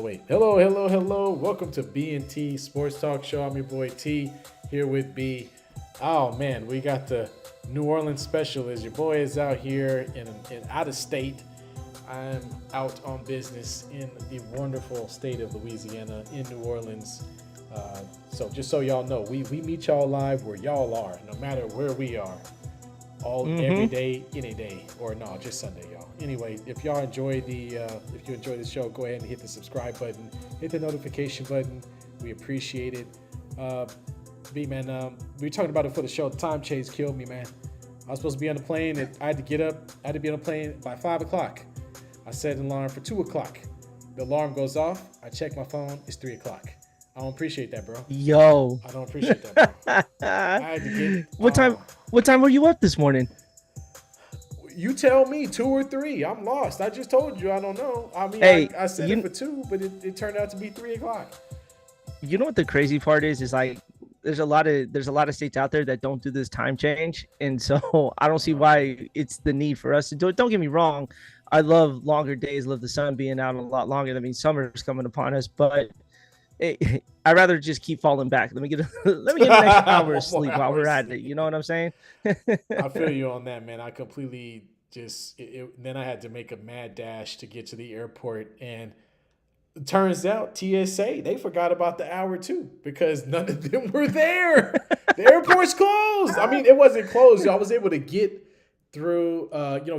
wait. Hello. Welcome to B&T Sports Talk Show. I'm your boy T here with B. Oh man, we got the New Orleans special. As your boy is out here in out of state. I'm out on business in the wonderful state of Louisiana in New Orleans. So just so y'all know, we meet y'all live where y'all are, no matter where we are. Every day, any day, or no, just Sunday, y'all. Anyway, if y'all enjoy if you enjoy the show, go ahead and hit the subscribe button, hit the notification button. We appreciate it. B man, we were talking about it for the show. The time change killed me, man. I was supposed to be on the plane. I had to get up. I had to be on the plane by 5 o'clock. I set an alarm for 2 o'clock. The alarm goes off. I check my phone. It's 3 o'clock. I don't appreciate that, bro. Yo. I don't appreciate that, bro. I had to get. What time were you up this morning? You tell me, 2 or 3. I'm lost. I just told you I don't know. I mean, Hey, I set it for 2, but it turned out to be 3 o'clock. You know what the crazy part is? Is like there's a lot of states out there that don't do this time change, and so I don't see why it's the need for us to do it. Don't get me wrong. I love longer days, love the sun being out a lot longer. I mean, summer's coming upon us, but I'd rather just keep falling back. Let me get an extra hour of sleep while we're at it. You know what I'm saying? I feel you on that, man. I completely just then I had to make a mad dash to get to the airport, and it turns out TSA, they forgot about the hour too because none of them were there. The airport's closed. I mean, it wasn't closed. I was able to get through,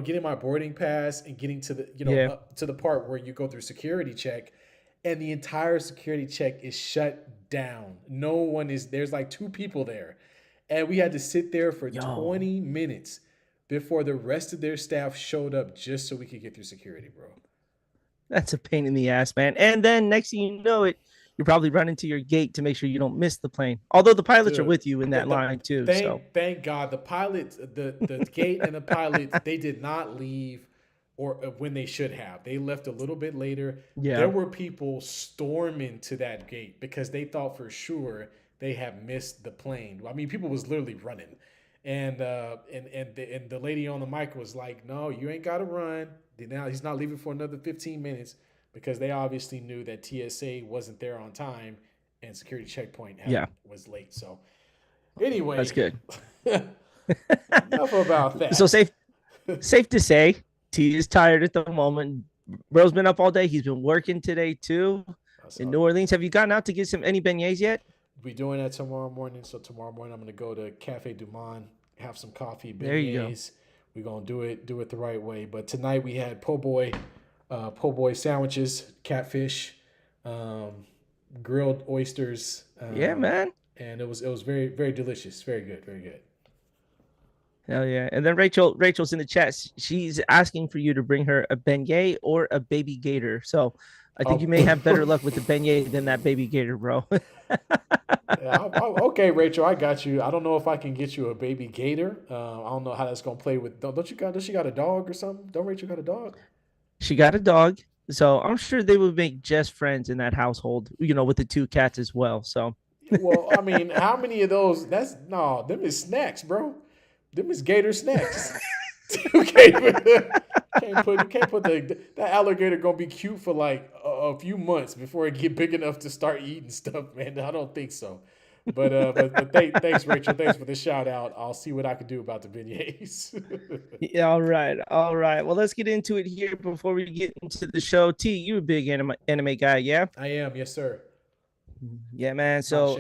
getting my boarding pass and getting to the, up to the part where you go through security check, and the entire security check is shut down. No one is, there's like 2 people there. And we had to sit there for 20 minutes before the rest of their staff showed up just so we could get through security, bro. That's a pain in the ass, man. And then next thing you know it, you're probably running to your gate to make sure you don't miss the plane. Although the pilots are with you in that line too. Thank God. The pilots, the gate and the pilots, they did not leave or when they should have. They left a little bit later. Yeah. There were people storming to that gate because they thought for sure they had missed the plane. I mean, people was literally running. And the lady on the mic was like, "No, you ain't got to run. Now he's not leaving for another 15 minutes because they obviously knew that TSA wasn't there on time and security checkpoint was late." So anyway, that's good. Enough about that. So safe to say, T is tired at the moment. Bro's been up all day. He's been working today too in New Orleans. Have you gotten out to get any beignets yet? We're doing that tomorrow morning. So tomorrow morning I'm going to go to Cafe Du Monde, have some coffee, beignets. There you go. We're going to do it the right way. But tonight we had po' boy sandwiches, catfish, grilled oysters. Yeah, man. And it was very, very delicious. Very good. Very good. Hell yeah. And then Rachel's in the chat. She's asking for you to bring her a beignet or a baby gator. So I think you may have better luck with the beignet than that baby gator, bro. Okay, Rachel, I got you. I don't know if I can get you a baby gator. I don't know how that's gonna play with. Does she got a dog or something? Don't Rachel got a dog? She got a dog, so I'm sure they would make just friends in that household. With the 2 cats as well. So, well, I mean, how many of those? Them is snacks, bro. Them is gator snacks. Can't put that alligator gonna be cute for like a few months before it get big enough to start eating stuff, man. I don't think so. But thanks, Rachel. Thanks for the shout out. I'll see what I can do about the beignets. Yeah, all right. Well, let's get into it here before we get into the show. T, you a big anime guy, yeah? I am, yes, sir. Yeah, man. So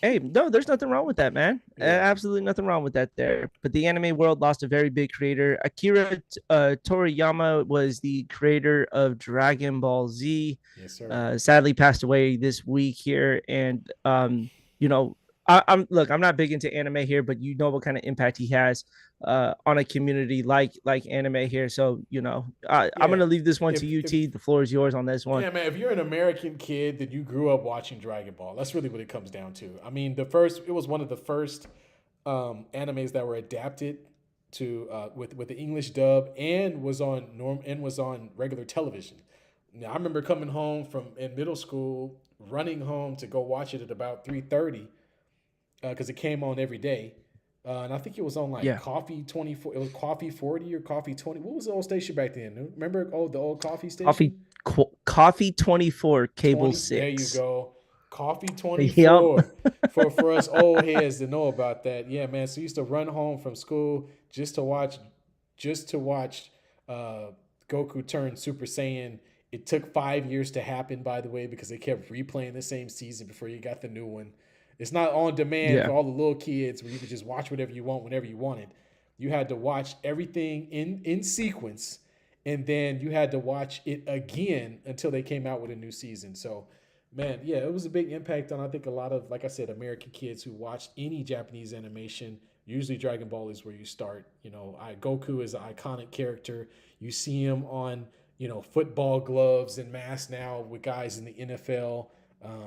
hey, no, there's nothing wrong with that, man. Yeah. Absolutely nothing wrong with that there. But the anime world lost a very big creator. Akira Toriyama was the creator of Dragon Ball Z. Yes, sir. Sadly passed away this week here. And, I'm not big into anime here, but you know what kind of impact he has on a community like anime here. So, I'm going to leave this one to you, T. The floor is yours on this one. Yeah, man, if you're an American kid that you grew up watching Dragon Ball, that's really what it comes down to. I mean, it was one of the first animes that were adapted to with the English dub and was on regular television. Now, I remember coming home in middle school, running home to go watch it at about 3:30 because it came on every day. And I think it was on Coffee 24. It was Coffee 40 or Coffee 20. What was the old station back then? Remember the old Coffee station? Coffee 24, Cable 20, there you 6. go. Coffee Yep. 24 for us old heads to know about that. Yeah, man. So I used to run home from school just to watch uh, Goku turn Super Saiyan. It took 5 years to happen, by the way, because they kept replaying the same season before you got the new one. It's not on demand for Yeah. all the little kids where you could just watch whatever you want whenever you wanted. You had to watch everything in sequence, and then you had to watch it again until they came out with a new season. So, man, yeah, it was a big impact on, I think, a lot of, like I said, American kids who watched any Japanese animation. Usually Dragon Ball is where you start. Goku is an iconic character. You see him on football gloves and masks now with guys in the NFL.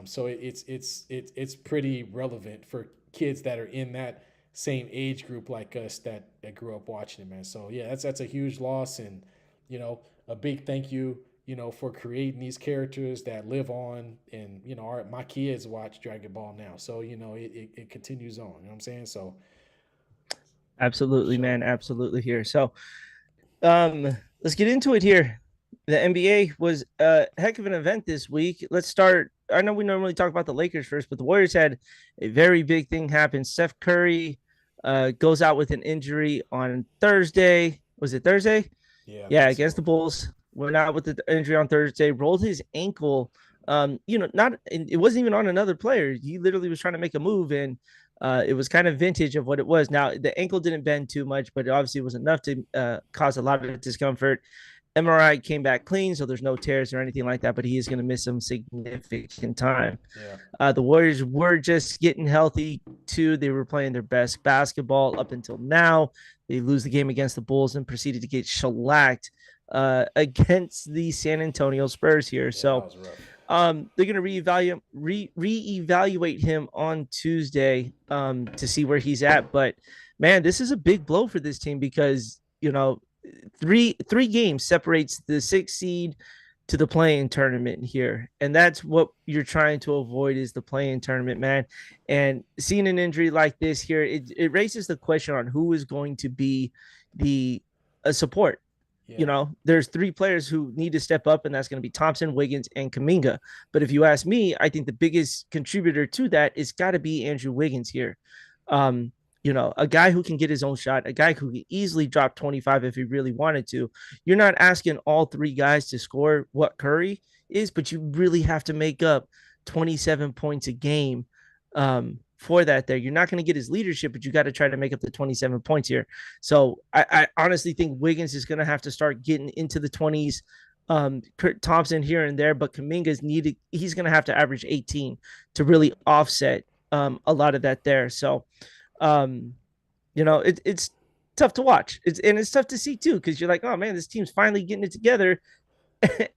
So it's pretty relevant for kids that are in that same age group like us that grew up watching it, man. So yeah, that's a huge loss, and a big thank you, for creating these characters that live on, and my kids watch Dragon Ball now, so it continues on. You know what I'm saying? So Absolutely, show. man. Absolutely here. So, let's get into it here. The NBA was a heck of an event this week. Let's start. I know we normally talk about the Lakers first, but the Warriors had a very big thing happen. Steph Curry goes out with an injury on Thursday. Was it Thursday? Yeah, I Yeah, think against so. the Bulls. Went out with the injury on Thursday, rolled his ankle. Not it wasn't even on another player. He literally was trying to make a move, and it was kind of vintage of what it was. Now the ankle didn't bend too much, but it obviously was enough to cause a lot of discomfort. MRI came back clean, so there's no tears or anything like that. But he is going to miss some significant time. Yeah. The Warriors were just getting healthy too. They were playing their best basketball up until now. They lose the game against the Bulls and proceeded to get shellacked against the San Antonio Spurs here. Yeah, that So was rough. they're going to reevaluate him on Tuesday to see where he's at. But man, this is a big blow for this team because three games separates the sixth seed to the playing tournament here, and that's what you're trying to avoid is the playing tournament, man. And seeing an injury like this here, it raises the question on who is going to be the support. Yeah. There's three players who need to step up, and that's going to be Thompson, Wiggins, and Kaminga. But if you ask me, I think the biggest contributor to that is got to be Andrew Wiggins here. Um, a guy who can get his own shot, a guy who can easily drop 25 if he really wanted to. You're not asking all three guys to score what Curry is, but you really have to make up 27 points a game for that there. You're not going to get his leadership, but you got to try to make up the 27 points here. So I honestly think Wiggins is going to have to start getting into the 20s. Kurt Thompson here and there, but Kaminga's needed. He's going to have to average 18 to really offset a lot of that there. So um, it's tough to watch. It's tough to see too because you're like, oh man, this team's finally getting it together,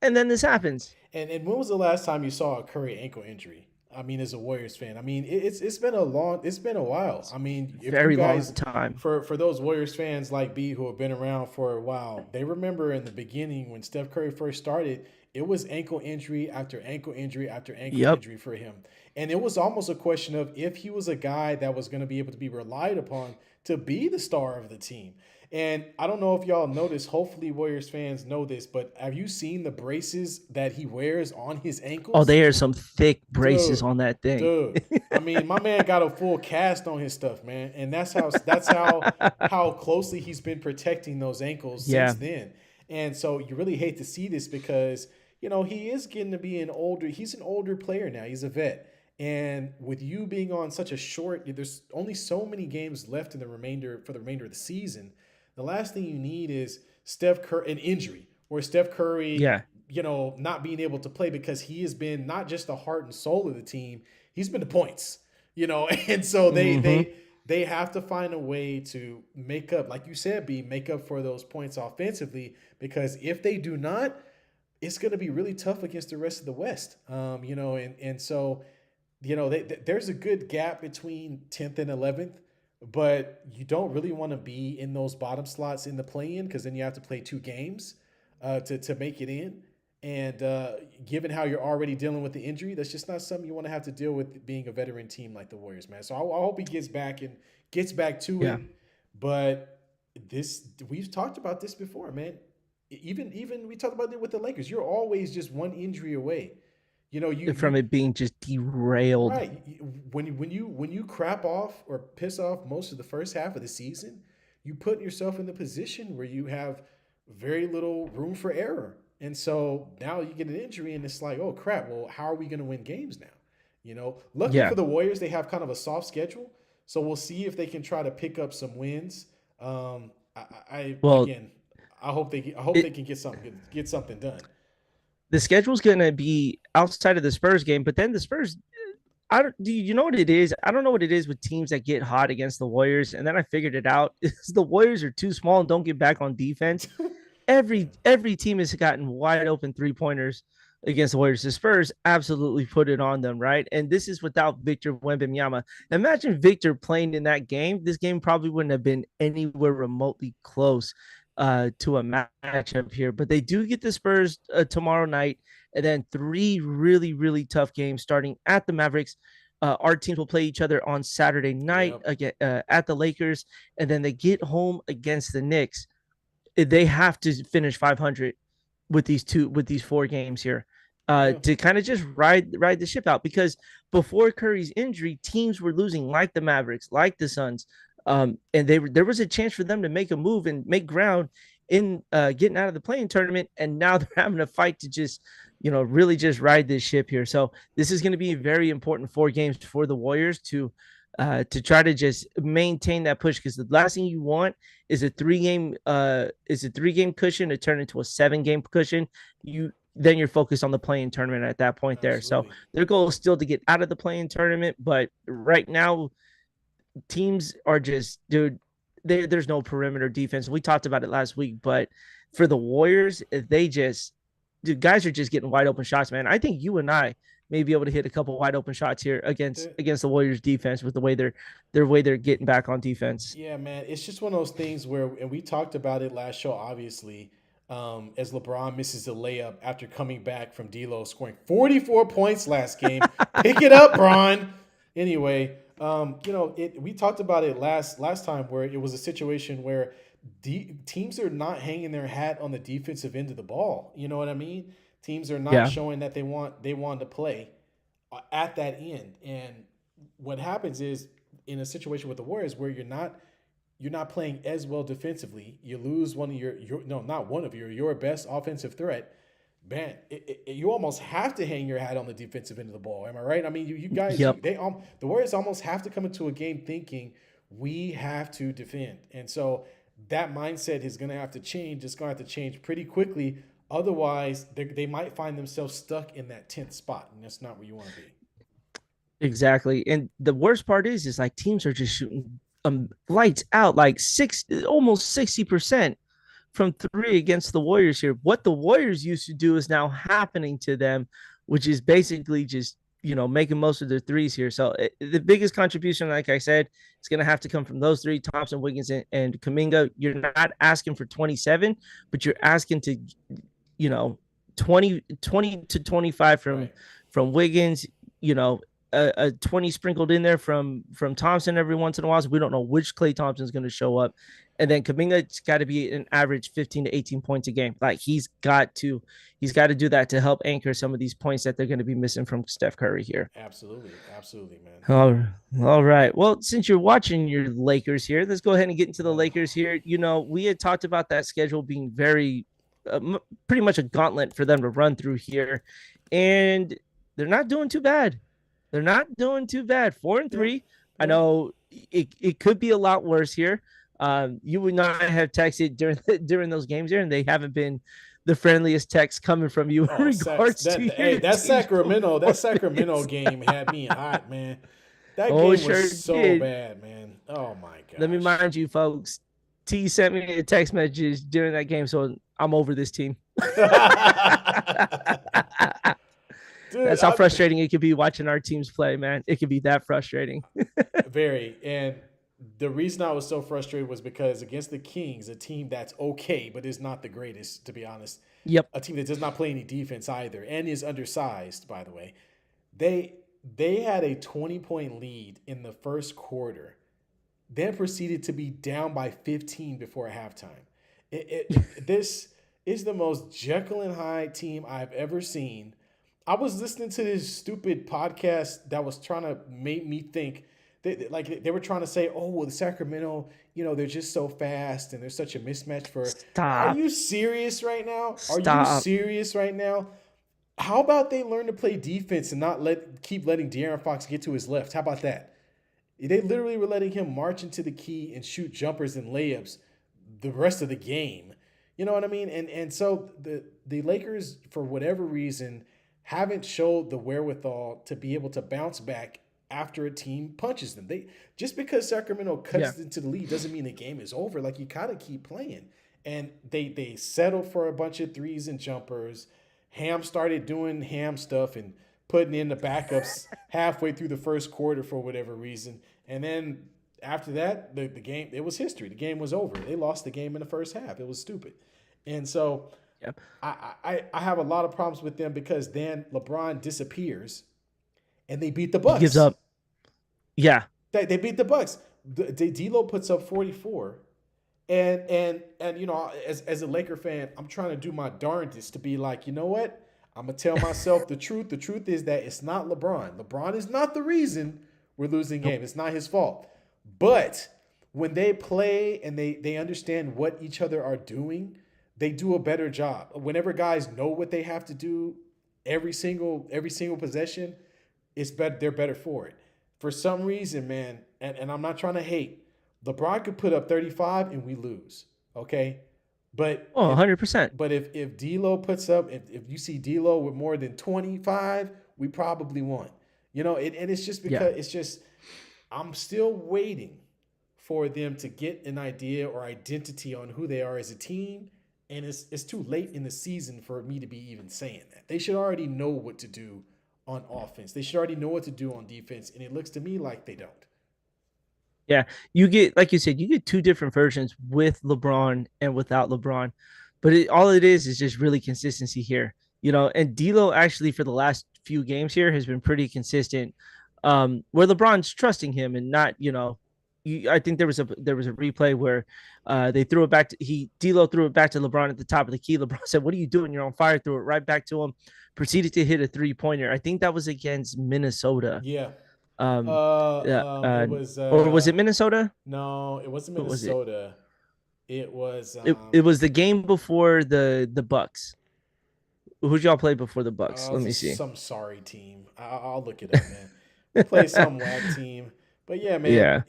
and then this happens. And when was the last time you saw a Curry ankle injury? I mean, as a Warriors fan, I mean, it's been a while. I mean, if you Very long guys, time. for those Warriors fans like B who have been around for a while, they remember in the beginning when Steph Curry first started, it was ankle injury after ankle injury after ankle Yep. injury for him, and it was almost a question of if he was a guy that was going to be able to be relied upon to be the star of the team. And I don't know if y'all noticed, hopefully Warriors fans know this, but have you seen the braces that he wears on his Oh, ankles? there are some thick braces Dude, on that thing. dude. I mean, my man got a full cast on his stuff, man. And that's how closely he's been protecting those ankles since Yeah. then. And so you really hate to see this because, he is getting to be he's an older player now. He's a vet. And with you being on such a short, there's only so many games left in the remainder of the season. The last thing you need is Steph Curry an injury or Steph Curry, Yeah. not being able to play because he has been not just the heart and soul of the team, he's been the points, and so they Mm-hmm. they they have to find a way to make up, like you said, make up for those points offensively because if they do not, it's going to be really tough against the rest of the West. And so there's a good gap between 10th and 11th, but you don't really want to be in those bottom slots in the play-in because then you have to play two games to make it in. And given how you're already dealing with the injury, that's just not something you want to have to deal with being a veteran team like the Warriors, man. So I hope he gets back to Yeah. it. But we've talked about this before, man. Even we talked about it with the Lakers. You're always just one injury away. You know, from you it being just derailed. right when you crap off or piss off most of the first half of the season, you put yourself in the position where you have very little room for error. And so now you get an injury, and it's like, oh crap. Well, how are we going to win games now? Luckily Yeah. for the Warriors, they have kind of a soft schedule, so we'll see if they can try to pick up some wins. I Well, again, I hope they it can get something done. the schedule's gonna be outside of the Spurs game, but then the Spurs. I don't. Do you know what it is? I don't know what it is with teams that get hot against the Warriors, and then I figured it out. Is the Warriors are too small and don't get back on defense. Yeah, Every team has gotten wide open 3 pointers against the Warriors. The Spurs absolutely put it on them, right? And this is without Victor Wembanyama. Imagine Victor playing in that game. This game probably wouldn't have been anywhere remotely close to a matchup here. But they do get the Spurs tomorrow night, and then three really really tough games starting at the Mavericks. Our teams will play each other on Saturday night yep, again at the Lakers, and then they get home against the Knicks. They have to finish 500 with these 4 games here yeah, to kind of just ride the ship out, because before Curry's injury, teams were losing like the Mavericks, like the Suns, and there was a chance for them to make a move and make ground in getting out of the playing tournament, and now they're having a fight to just really just ride this ship here. So this is going to be very important 4 games for the Warriors to try to just maintain that push, because the last thing you want is a 3 game cushion to turn into a 7 game cushion. You're focused on the playing tournament at that point there. So absolutely. their goal is still to get out of the playing tournament, but right now teams are just, dude, there's no perimeter defense. We talked about it last week, but for the Warriors, they just, dude, guys are just getting wide open shots, man. I think you and I may be able to hit a couple wide open shots here against The- against the Warriors defense with the way they're getting back on defense. Yeah, man, it's just one of those things where, and we talked about it last show, obviously, as LeBron misses a layup after coming back from D'Lo scoring 44 points last game. Pick it up, Bron. Anyway, we talked about it last time where it was a situation where teams are not hanging their hat on the defensive end of the ball. You know what I mean? Teams are not Yeah. showing that they want to play at that end. And what happens is, in a situation with the Warriors where you're not playing as well defensively, you lose one of your no, not one of your best offensive threat. Man, you almost have to hang your hat on the defensive end of the ball. Am I right? I mean, you guys, Yep. the Warriors almost have to come into a game thinking we have to defend, and so that mindset is going to have to change. It's going to have to change pretty quickly. Otherwise, they might find themselves stuck in that 10th spot, and that's not where you want to be. Exactly. And the worst part is like teams are just shooting lights out, like almost 60% from three against the Warriors here. What the Warriors used to do is now happening to them, which is basically just making most of their threes here. So the biggest contribution, like I said, is going to have to come from those three: Thompson, Wiggins, and Kaminga. You're not asking for 27, but you're asking to, you know, 20 to 25 Right. from Wiggins. You know, a 20 sprinkled in there from Thompson every once in a while. So we don't know which Klay Thompson is going to show up. And then Kaminga's got to be an average 15 to 18 points a game. Like he's got to do that to help anchor some of these points that they're going to be missing from Steph Curry here. Absolutely, absolutely, man. All, all right. Well, since you're watching your Lakers here, let's go ahead and get into the Oh, Lakers here. We had talked about that schedule being very, pretty much a gauntlet for them to run through here, and they're not doing too bad. They're not doing too bad. Four and yeah, three. I yeah. know it could be a lot worse here. You would not have texted during those games here, and they haven't been the friendliest texts coming from you in Oh, regards to hey, your team's That Sacramento performance. game had me hot, man. That Oh, game was sure so did. bad, man. Oh my Let me gosh. mind you, folks. T sent me a text message during that game, so I'm over this team. Dude, That's how frustrating it could be watching our teams play, man. It could be that frustrating. very. And the reason I was so frustrated was because against the Kings, a team that's okay, but is not the greatest, to be honest, Yep. a team that does not play any defense either and is undersized, by the way. They they had a 20-point lead in the first quarter, then proceeded to be down by 15 before halftime. This is the most Jekyll and Hyde team I've ever seen. I was listening to this stupid podcast that was trying to make me think like they were trying to say, oh, well, the Sacramento, they're just so fast and they're such a mismatch for. Are Stop. you serious right now? Are you Stop. serious right now? How about they learn to play defense and not keep letting De'Aaron Fox get to his left? How about that? They literally were letting him march into the key and shoot jumpers and layups the rest of the game. You know what I mean? And so the Lakers, for whatever reason, haven't showed the wherewithal to be able to bounce back after a team punches them. They just because Sacramento Yeah. cuts into the lead doesn't mean the game is over. Like you gotta keep playing. And they settled for a bunch of threes and jumpers. Ham started doing ham stuff and putting in the backups halfway through the first quarter for whatever reason. And then after that, the game, it was history. The game was over. They lost the game in the first half. It was stupid. And so Yeah. I have a lot of problems with them because then LeBron disappears and they beat the He gives Bucks. up. Yeah. They beat the Bucks. D'Lo puts up 44. And as a Laker fan, I'm trying to do my darndest to be like, you know what? I'm gonna tell myself the truth. The truth is that it's not LeBron. LeBron is not the reason we're losing Nope. game. It's not his fault. But when they play and they understand what each other are doing, they do a better job. Whenever guys know what they have to do every single possession, it's better. They're better for it. For some reason, man, and I'm not trying to hate. LeBron could put up 35 and we lose. Okay, but Oh, 100%. if D'Lo puts up, if you see D'Lo with more than 25, we probably won. And it's just Yeah. because it's just I'm still waiting for them to get an idea or identity on who they are as a team. And it's too late in the season for me to be even saying that. They should already know what to do on offense. They should already know what to do on defense. And it looks to me like they don't. Yeah, you get like you said, you get two different versions with LeBron and without LeBron, but all it is just really consistency here, And D'Lo actually for the last few games here has been pretty consistent, where LeBron's trusting him and not, I think there was a replay where they threw it back to D'Lo threw it back to LeBron at the top of the key. LeBron said, "What are you doing? You're on fire." Threw it right back to him. Proceeded to hit a 3-pointer. I think that was against Minnesota. Yeah. Um, yeah, It was or was it Minnesota? no, it wasn't What was it? Minnesota. It was It was the game before the Bucks. Who'd y'all play before the Bucks? Let me see. some sorry team. I'll look it up, man. We play some whack team. But yeah, man. Yeah.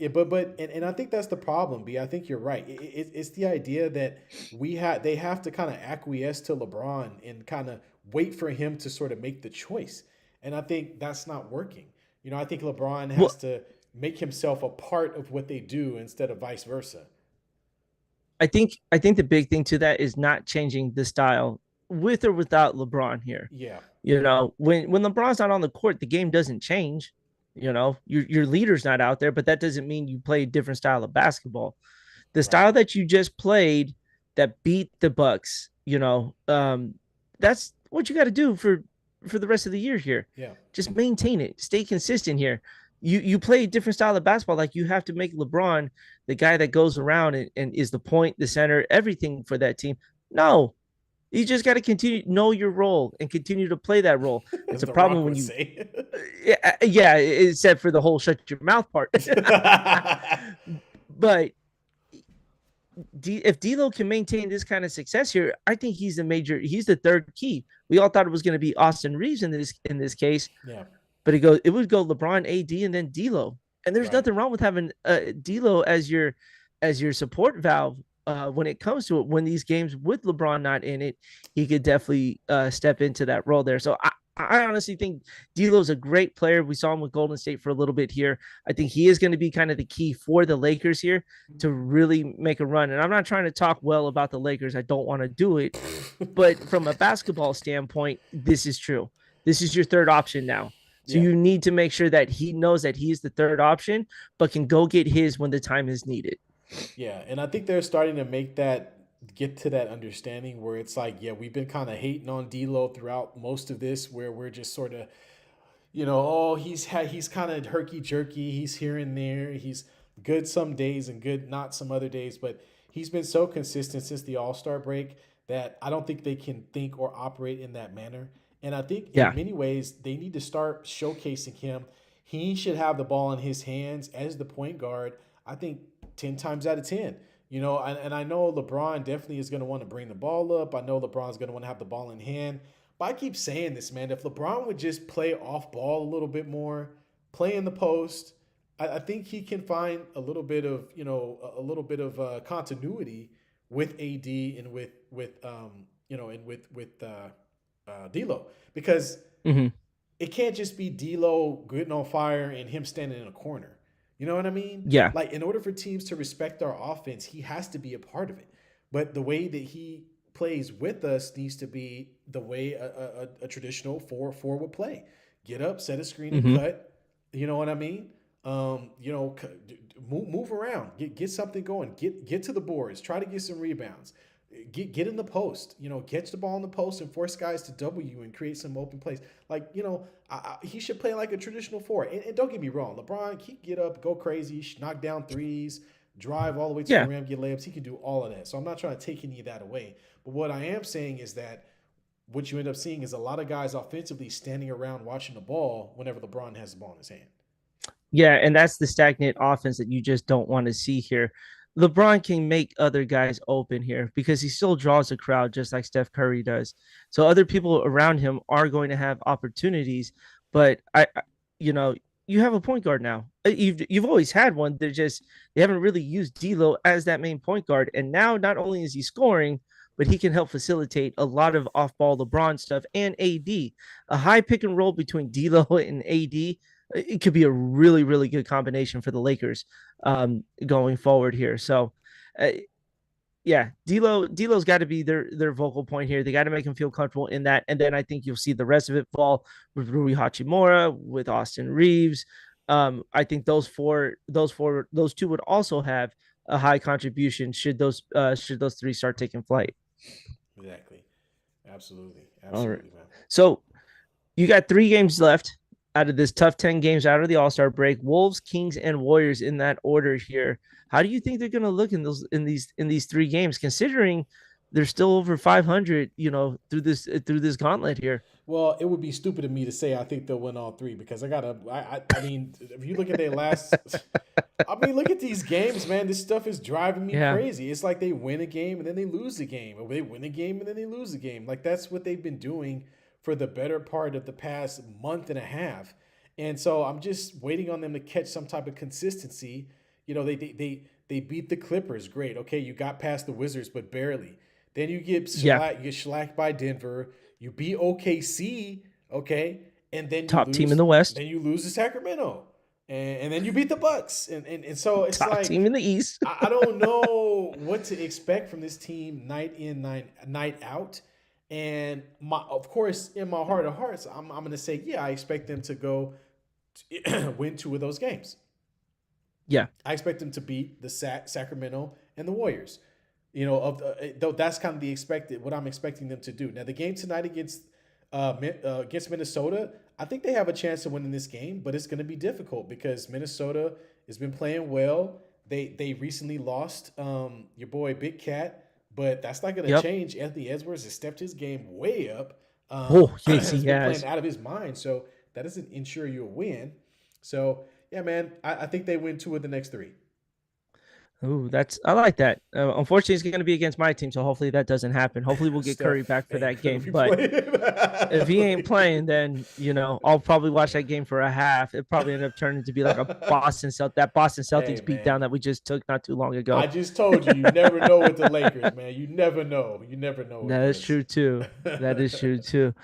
And I think that's the problem, B. I think you're right. It's the idea that they have to kind of acquiesce to LeBron and kind of wait for him to sort of make the choice. And I think that's not working. I think LeBron has Well, to make himself a part of what they do instead of vice versa. I think the big thing to that is not changing the style with or without LeBron here. Yeah. When LeBron's not on the court, the game doesn't change. Your leader's not out there, but that doesn't mean you play a different style of basketball. The Right. style that you just played that beat the Bucks, that's what you got to do for the rest of the year here. Yeah. Just maintain it, stay consistent here. You play a different style of basketball. Like you have to make LeBron the guy that goes around and is the point, the center, everything for that team. No, you just got to continue know your role and continue to play that role. It's As a The problem Rock when would you say. yeah, except for the whole shut your mouth part. But if D'Lo can maintain this kind of success here, I think he's the third key. We all thought it was going to be Austin Reeves in this case, Yeah. but it would go LeBron, AD, and then D'Lo. And there's Right. nothing wrong with having D'Lo as your support valve when it comes to it. When these games with LeBron not in it, he could definitely step into that role there. So I honestly think D'Lo's a great player. We saw him with Golden State for a little bit here. I think he is going to be kind of the key for the Lakers here to really make a run. And I'm not trying to talk well about the Lakers. I don't want to do it. But from a basketball standpoint, this is true. This is your third option now. So Yeah. you need to make sure that he knows that he's the third option, but can go get his when the time is needed. Yeah, and I think they're starting to get to that understanding where it's like, yeah, we've been kind of hating on D'Lo throughout most of this, where we're just sort of, oh, he's kind of herky jerky, he's here and there, he's good some days and good not some other days, but he's been so consistent since the All Star break that I don't think they can think or operate in that manner. And I think in Yeah. many ways they need to start showcasing him. He should have the ball in his hands as the point guard. I think 10 times out of 10. And I know LeBron definitely is going to want to bring the ball up. I know LeBron's going to want to have the ball in hand. But I keep saying this, man. If LeBron would just play off ball a little bit more, play in the post, I think he can find a little bit of continuity with AD and with D'Lo, because Hmm. it can't just be D'Lo getting on fire and him standing in a corner. You know what I mean? Yeah. Like, in order for teams to respect our offense, he has to be a part of it. But the way that he plays with us needs to be the way a traditional 4-4 would play. Get up, set a screen, and Hmm. cut. You know what I mean? Move around, get something going, get to the boards, try to get some rebounds, get in the post, catch the ball in the post and force guys to double you and create some open plays. Like, he should play like a traditional four. And don't get me wrong, LeBron, he get up, go crazy, knock down threes, drive all the way to the Yeah. rim, get layups. He can do all of that. So I'm not trying to take any of that away. But what I am saying is that what you end up seeing is a lot of guys offensively standing around watching the ball whenever LeBron has the ball in his hand. Yeah, and that's the stagnant offense that you just don't want to see here. LeBron can make other guys open here because he still draws a crowd just like Steph Curry does. So other people around him are going to have opportunities, but you know, you have a point guard now. You've always had one. They haven't really used D'Lo as that main point guard, and now not only is he scoring, but he can help facilitate a lot of off-ball LeBron stuff and AD. A high pick and roll between D'Lo and AD, it could be a really, really good combination for the Lakers going forward here. So, uh, yeah, D'Lo's got to be their vocal point here. They got to make him feel comfortable in that, and then I think you'll see the rest of it fall with Rui Hachimura, with Austin Reeves. I think those two would also have a high contribution should those three start taking flight. Exactly. Absolutely. All right. Absolutely, man. So you got 3 games left out of this tough 10 games out of the All-Star break. Wolves, Kings, and Warriors in that order here. How do you think they're going to look in these 3 games, considering they're still over 500, through this gauntlet here? Well, it would be stupid of me to say I think they'll win all three, because I mean, if you look at their last, I mean, look at these games, man. This stuff is driving me Yeah. crazy. It's like they win a game and then they lose a game, or they win a game and then they lose a game. Like, that's what they've been doing for the better part of the past month and a half. And so I'm just waiting on them to catch some type of consistency. They beat the Clippers, great. Okay, you got past the Wizards, but barely. Then Yeah. you get shellacked by Denver. You beat OKC, okay, and then you Top team in lose. the West, Then you lose to Sacramento, and then you beat the Bucks, and so it's top team like in the East. I don't know what to expect from this team night in, night out. And of course, in my heart of hearts, I'm going to say, yeah, I expect them to go win 2 of those games. Yeah. I expect them to beat the Sacramento and the Warriors. Though that's kind of what I'm expecting them to do. Now, the game tonight against Minnesota, I think they have a chance of winning this game, but it's going to be difficult because Minnesota has been playing well. They recently lost your boy Big Cat, but that's not going to Yep. change. Anthony Edwards has stepped his game way up. Oh, yes, he Has been playing has. out of his mind, so that doesn't ensure you a win. So yeah, man, I think they win 2 of the next 3. Ooh, I like that. Unfortunately, it's going to be against my team, so hopefully that doesn't happen. Hopefully, we'll get Curry Steph back for ain't that gonna game. be But playing. if he ain't playing, then I'll probably watch that game for a half. It probably end up turning to be like a Boston Hey, Celtics beatdown man, that we just took not too long I ago. just told you, you never know with the Lakers, man. You never know. You never know with That is this. true too. That is true too.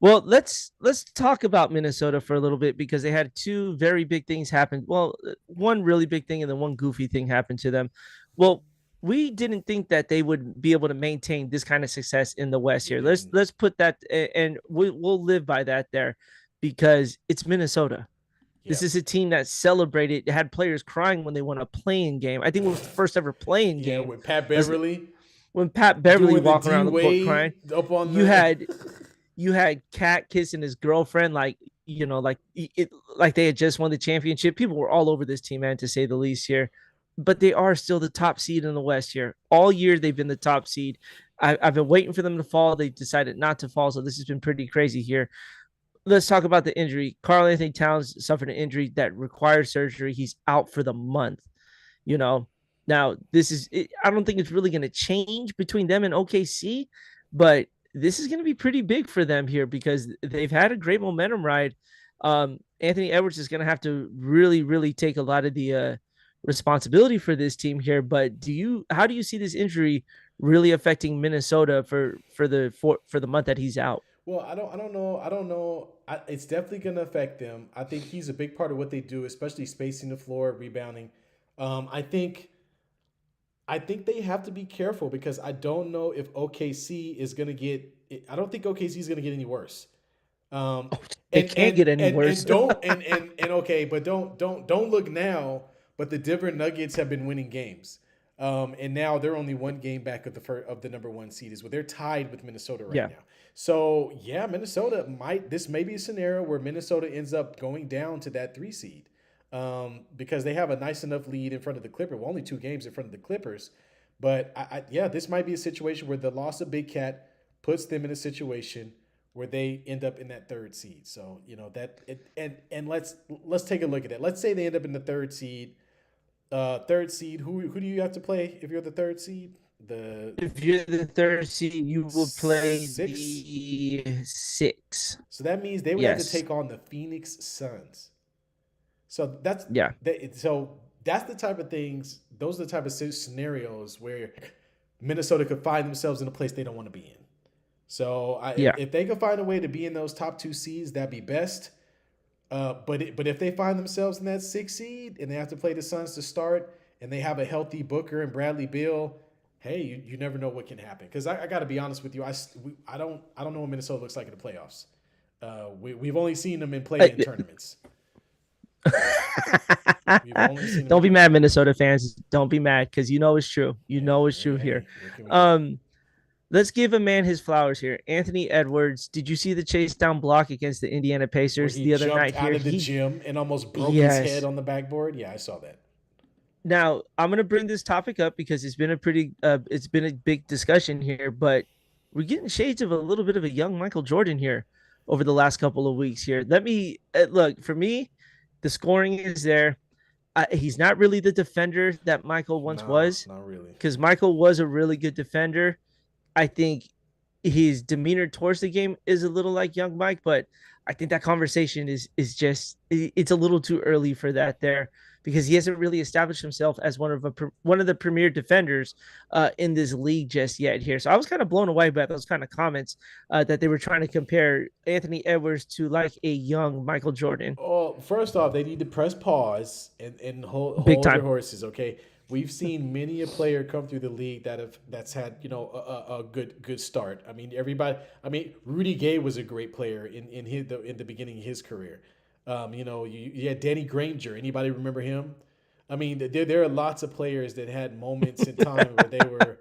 Well, let's talk about Minnesota for a little bit because they had 2 very big things happen. Well, one really big thing and then one goofy thing happened to them. Well, we didn't think that they would be able to maintain this kind of success in the West We here. Let's didn't. let's put that and we'll live by that there because it's Minnesota. This Yep. is a team that celebrated, had players crying when they won a playing game. I think it was the first ever playing Yeah, game. with Pat As Beverly when Pat Beverly doing the walking D around the court Wade crying, up on you the. had you had Cat kissing his girlfriend like they had just won the championship. People were all over this team, man, to say the least here. But they are still the top seed in the West here. All year they've been the top seed. I've been waiting for them to fall. They decided not to fall, so this has been pretty crazy here. Let's talk about the injury. Karl Anthony Towns suffered an injury that required surgery. He's out for the month. You know, now this is, I don't think it's really going to change between them and OKC, but this is going to be pretty big for them here because they've had a great momentum ride. Anthony Edwards is going to have to really, really take a lot of the responsibility for this team here. But how do you see this injury really affecting Minnesota for the month that he's out? Well, I don't know. I don't know. It's definitely going to affect them. I think he's a big part of what they do, especially spacing the floor, rebounding. Um, I think I think they have to be careful because I don't know if OKC is going to get. I don't think OKC is going to get any worse. Um, They can't get any worse. and don't and okay, but don't look now. But the Denver Nuggets have been winning games, and now they're only one game back of the number one seed. Is what they're tied with Minnesota right Yeah, now. So yeah, Minnesota might. This may be a scenario where Minnesota ends up going down to that three seed, because they have a nice enough lead in front of the Clippers. Well, only two games in front of the Clippers, but yeah, this might be a situation where the loss of Big Cat puts them in a situation where they end up in that third seed. So that and let's take a look at that. Let's say they end up in the third seed. Third seed. Who do you have to play if you're the third seed? The if you're the third seed, you will play six. the six. So that means they would have to Yes. take on the Phoenix Suns. So Yeah. that's the type of things. Those are the type of scenarios where Minnesota could find themselves in a place they don't want to be in. So Yeah. if they could find a way to be in those top two seeds, that'd be best. But if they find themselves in that sixth seed and they have to play the Suns to start, and they have a healthy Booker and Bradley Beal, hey, you never know what can happen. Because I got to be honest with you, I don't know what Minnesota looks like in the playoffs. We've only seen them in play-in tournaments. We've only seen them in Don't be play. mad, Minnesota fans. Don't be mad because you know it's true. You Hey, know it's true here. hey, what can we do? Um, let's give a man his flowers here. Anthony Edwards. Did you see the chase down block against the Indiana Where Pacers he the other jumped night out here? of the gym and almost broke his head Yes. on the backboard. Yeah, I saw that. Now I'm gonna bring this topic up because it's been a big discussion here, but we're getting shades of a little bit of a young Michael Jordan here over the last couple of weeks here. Let me look for me. The scoring is there. He's not really the defender that Michael once No, was, not really. because Michael was a really good defender. I think his demeanor towards the game is a little like young Mike, but I think that conversation is just it's a little too early for that there because he hasn't really established himself as one of the premier defenders in this league just yet here. So I was kind of blown away by those kind of comments that they were trying to compare Anthony Edwards to like a young Michael Jordan. Well, first off, they need to press pause and Big hold their time. horses. Okay, we've seen many a player come through the league that's had a good start. I mean, everybody. I mean, Rudy Gay was a great player in the beginning of his career. You had Danny Granger. Anybody remember him? I mean, there are lots of players that had moments in time where they were,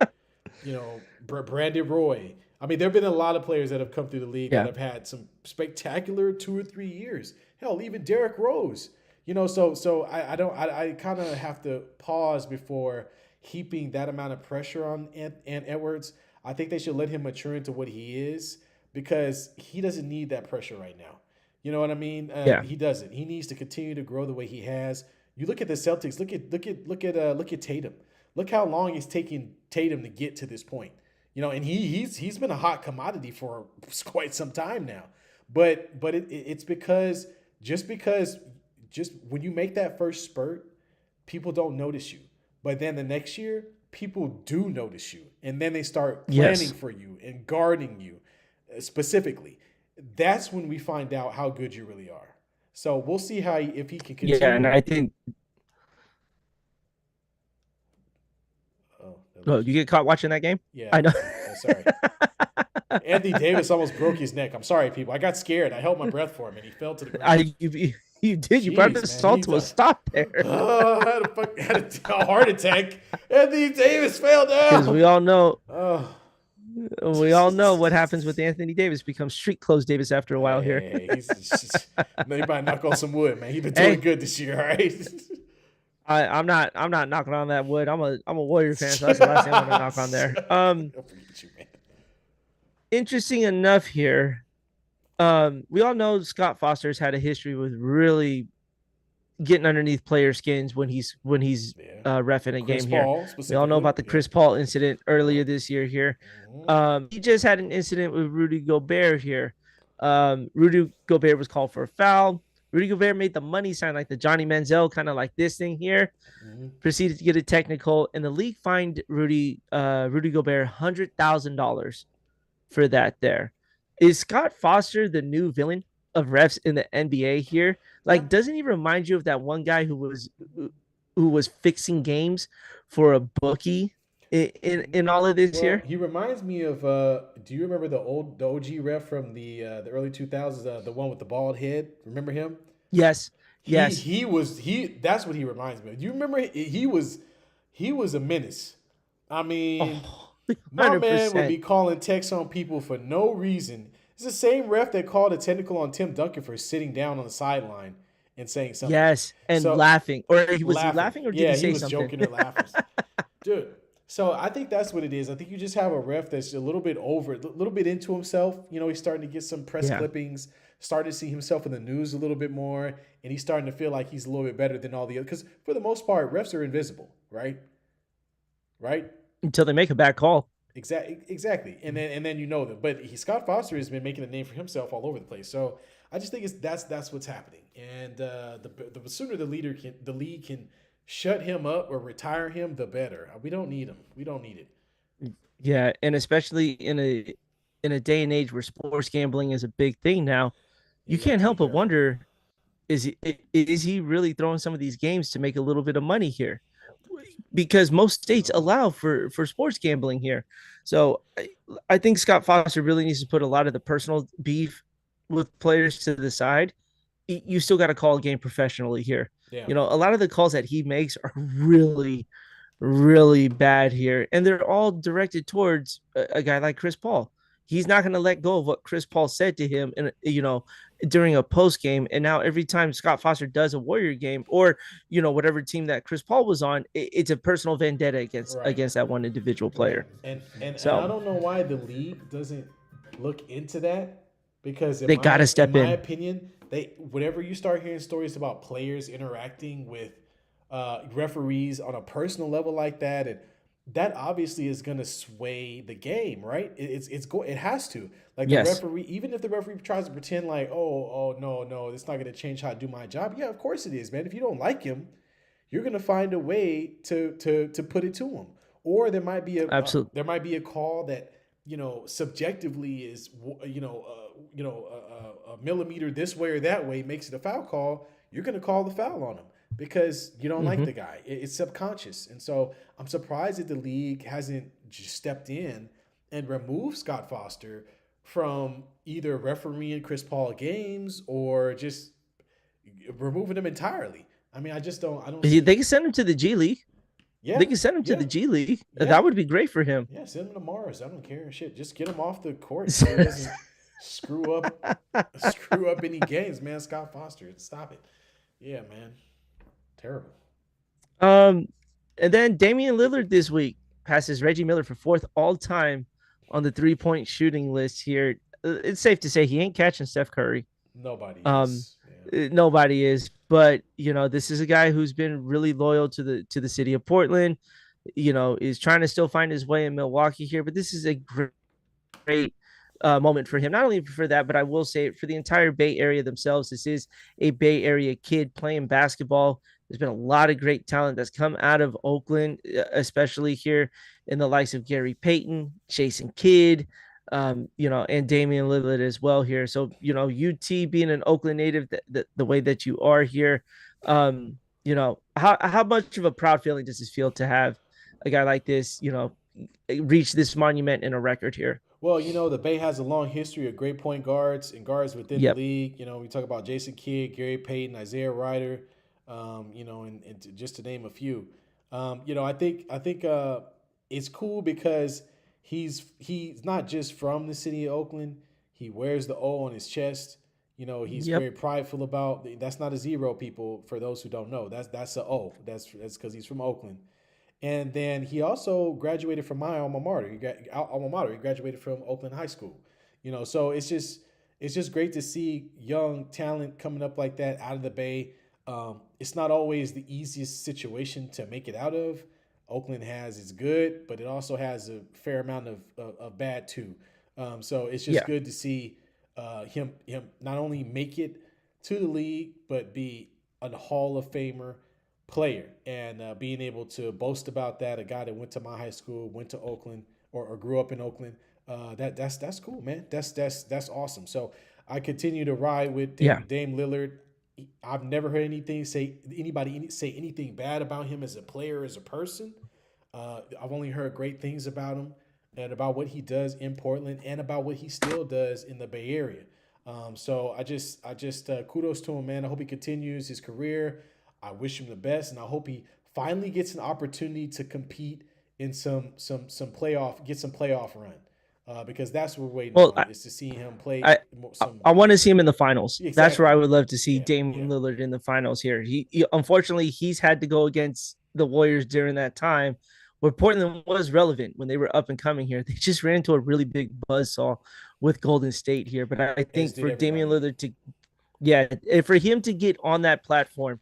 Brandon Roy. I mean, there have been a lot of players that have come through the league that Yeah. have had some spectacular 2 or 3 years. Hell, even Derrick Rose. So I kind of have to pause before heaping that amount of pressure on Ant Edwards. I think they should let him mature into what he is because he doesn't need that pressure right now. You know what I mean? Yeah. He doesn't. He needs to continue to grow the way he has. You look at the Celtics. Look at Tatum. Look how long it's taking Tatum to get to this point. And he's been a hot commodity for quite some time now. But it's because just when you make that first spurt, people don't notice you. But then the next year, people do notice you, and then they start planning Yes. for you and guarding you specifically. That's when we find out how good you really are. So we'll see if he can Yeah, and continue. I think Oh, I oh, lost you you. get caught watching that game. Yeah. I know. Sorry. Anthony Davis almost broke his neck. I'm sorry, people. I got scared. I held my breath for him, and he fell to the ground. You did. You brought Jeez, this man. salt to a stop there. I had a heart attack. Anthony Davis fell Because down. Oh. we all know what happens with Anthony Davis becomes street clothes Davis after a while here. Hey, he's just, you might knock on some wood, man. He's been doing Hey, good this year, all right? I'm not knocking on that wood. I'm a Warrior fan, so that's the last thing I'm gonna knock on there. I'll forget you, man. interesting enough here. We all know Scott Foster's had a history with really getting underneath player skins when he's Yeah. ref in a Chris game here. Paul We all know specifically. about the Yep. Chris Paul incident Yep. earlier this year here. Hmm. He just had an incident with Rudy Gobert here. Rudy Gobert was called for a foul. Rudy Gobert made the money sign like the Johnny Manziel, kind of like this thing here. Hmm. Proceeded to get a technical, and the league fined Rudy Gobert $100,000 for that. There is Scott Foster, the new villain of refs in the NBA here. Yeah. Like, doesn't he remind you of that one guy who was fixing games for a bookie in all of this Well, here? he reminds me of. Do you remember the OG ref from the early 2000s? The one with the bald head. Remember him? Yes, He yes. he was he. That's what he reminds me of. Do you remember? He was a menace. I mean, Oh, my man would 100%. be calling texts on people for no reason. It's the same ref that called a technical on Tim Duncan for sitting down on the sideline and saying something. Yes, and So laughing. Or was he laughing. laughing or did Yeah, he he say was something? joking or laughing. Dude. So I think that's what it is. I think you just have a ref that's a little bit over, a little bit into himself. He's starting to get some press Yeah. clippings, starting to see himself in the news a little bit more, and he's starting to feel like he's a little bit better than all the other. Because for the most part, refs are invisible, right? Right? Until they make a bad call. Exactly. And then you know them. But Scott Foster has been making a name for himself all over the place. So I just think that's what's happening. And the sooner the league can shut him up or retire him, the better. We don't need him. We don't need it. Yeah, and especially in a day and age where sports gambling is a big thing now, Yeah, you you have can't to be help but careful. wonder, is he really throwing some of these games to make a little bit of money here? Because most states No. allow for sports gambling here. So I think Scott Foster really needs to put a lot of the personal beef with players to the side. You still got to call a game professionally here. Yeah. A lot of the calls that he makes are really, really bad here, and they're all directed towards a guy like Chris Paul. He's not going to let go of what Chris Paul said to him, and during a post game. And now every time Scott Foster does a Warrior game, or whatever team that Chris Paul was on, it's a personal vendetta against Right. against that one individual Right. player. And I So don't know why the league doesn't look into that because in they got my to in step my in. opinion, whenever you start hearing stories about players interacting with referees on a personal level like that, and that obviously is going to sway the game, right? It has to. Like the Yes, referee, even if the referee tries to pretend like, oh no, it's not going to change how I do my job. Yeah, of course it is, man. If you don't like him, you're gonna find a way to put it to them. Or absolutely. there might be a call that subjectively is a millimeter this way or that way makes it a foul call. You're gonna call the foul on him because you don't like Hmm. the guy. It's subconscious, and so I'm surprised that the league hasn't just stepped in and removed Scott Foster from either refereeing Chris Paul games or just removing him entirely. I mean, I don't They see. can send him to the G League. They Yeah, can send him to yeah, the G League. yeah, That would be great for him. yeah. Send him to Mars. I don't care. Shit, just get him off the court so he doesn't screw up screw up any games, man. Scott Foster, stop it. Yeah, man, terrible. Um, and then Damian Lillard this week passes Reggie Miller for fourth all time on the 3-point shooting list here. It's safe to say he ain't catching Steph Curry. Nobody Um, is. Yeah, Nobody is, but this is a guy who's been really loyal to the city of Portland. Is trying to still find his way in Milwaukee here, but this is a great moment for him. Not only for that, but I will say for the entire Bay Area themselves. This is a Bay Area kid playing basketball. There's been a lot of great talent that's come out of Oakland, especially here in the likes of Gary Payton, Jason Kidd, and Damian Lillard as well here. So, UT being an Oakland native, the way that you are here, how much of a proud feeling does this feel to have a guy like this, reach this monument in a record here? well, the Bay has a long history of great point guards and guards within the Yep. league. We talk about Jason Kidd, Gary Payton, Isaiah Ryder, and just to name a few. I think it's cool because he's not just from the city of Oakland. He wears the O on his chest. He's Yep. very prideful about that's not a zero, people. For those who don't know, that's a O. That's because he's from Oakland, And then he also graduated from my alma mater. He graduated from Oakland High School. So it's just great to see young talent coming up like that out of the Bay. It's not always the easiest situation to make it out of. Oakland has its good, but it also has a fair amount of bad too. So it's just Yeah. good to see him not only make it to the league, but be a Hall of Famer player, and being able to boast about that. A guy that went to my high school, went to Oakland, or grew up in Oakland. That's cool, man. That's awesome. So I continue to ride with Yeah. Dame Lillard. I've never heard anybody say anything bad about him as a player, as a person. I've only heard great things about him and about what he does in Portland and about what he still does in the Bay Area. So I just kudos to him, man. I hope he continues his career. I wish him the best, and I hope he finally gets an opportunity to compete in some playoff, get some playoff run, because that's what we're waiting Well, on, is to see him play I some. I want to see him in the finals. That's where I Exactly. would love to see Yeah. Yeah. Dame Lillard in the finals here. Unfortunately he's had to go against the Warriors during that time where Portland was relevant when they were up and coming here. They just ran into a really big buzzsaw with Golden State here. But I As think did for Damian everybody. Lillard to yeah, for him to get on that platform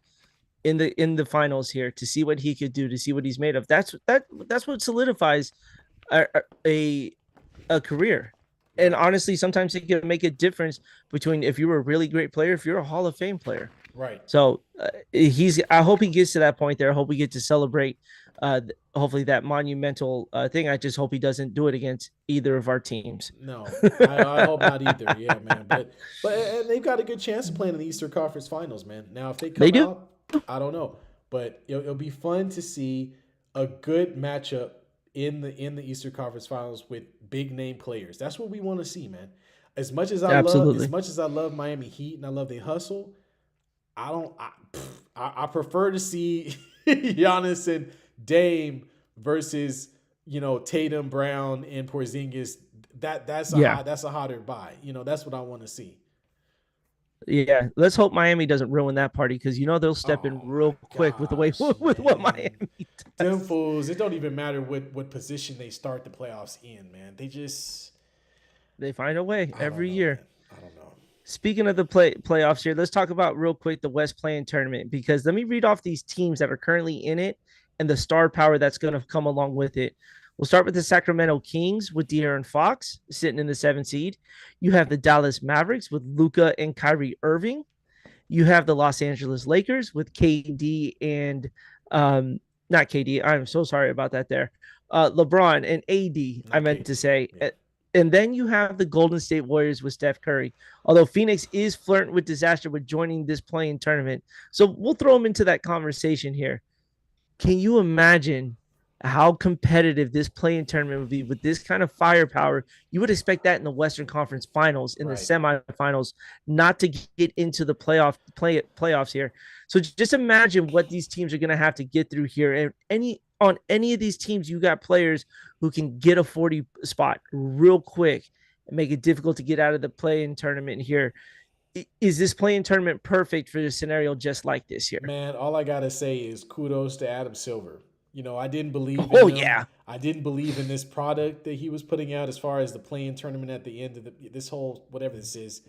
in the finals here to see what he could do, to see what he's made of. That's what solidifies a, a a career. And Right. honestly, sometimes it can make a difference between if you're a really great player, if you're a Hall of Fame player. Right. So he's. I hope he gets to that point there. I hope we get to celebrate. Hopefully that monumental thing. I just hope he doesn't do it against either of our teams. No, I hope not either. Yeah, man. But and they've got a good chance of playing in the Eastern Conference Finals, man. Now, if they They come do. out, I don't know, but it'll be fun to see a good matchup in the Eastern Conference Finals with big name players. That's what we want to see, man. As Absolutely. much as I love Miami Heat and I love they hustle, I don't. I prefer to see Giannis and Dame versus Tatum, Brown, and Porzingis. Yeah. That's a hotter buy. That's what I want to see. Yeah. Let's hope Miami doesn't ruin that party because they'll step in Oh my real quick with the way gosh, with what man. Miami Them does. fools, it don't even matter what position they start the playoffs in, man. They just They find a way I don't every know, year. man. I don't know. Speaking of the playoffs here, let's talk about real quick the West Play-in tournament because let me read off these teams that are currently in it and the star power that's going to come along with it. We'll start with the Sacramento Kings with De'Aaron Fox sitting in the 7th seed. You have the Dallas Mavericks with Luka and Kyrie Irving. You have the Los Angeles Lakers with KD and um, not KD. I'm so sorry about that there. LeBron and AD, I Not meant to KD. say. Yeah. And then you have the Golden State Warriors with Steph Curry. Although Phoenix is flirting with disaster with joining this playing tournament. So we'll throw them into that conversation here. Can you imagine how competitive this play-in tournament would be with this kind of firepower? You would expect that in the Western Conference Finals, in the Right. semifinals, not to get into the playoffs here. So just imagine what these teams are going to have to get through here. And any of these teams, you got players who can get a 40 spot real quick and make it difficult to get out of the play-in tournament here. Is this play-in tournament perfect for a scenario just like this here? Man, all I gotta say is kudos to Adam Silver. I didn't believe in Oh him. yeah, I didn't believe in this product that he was putting out as far as the playing tournament at the end of this whole whatever this is.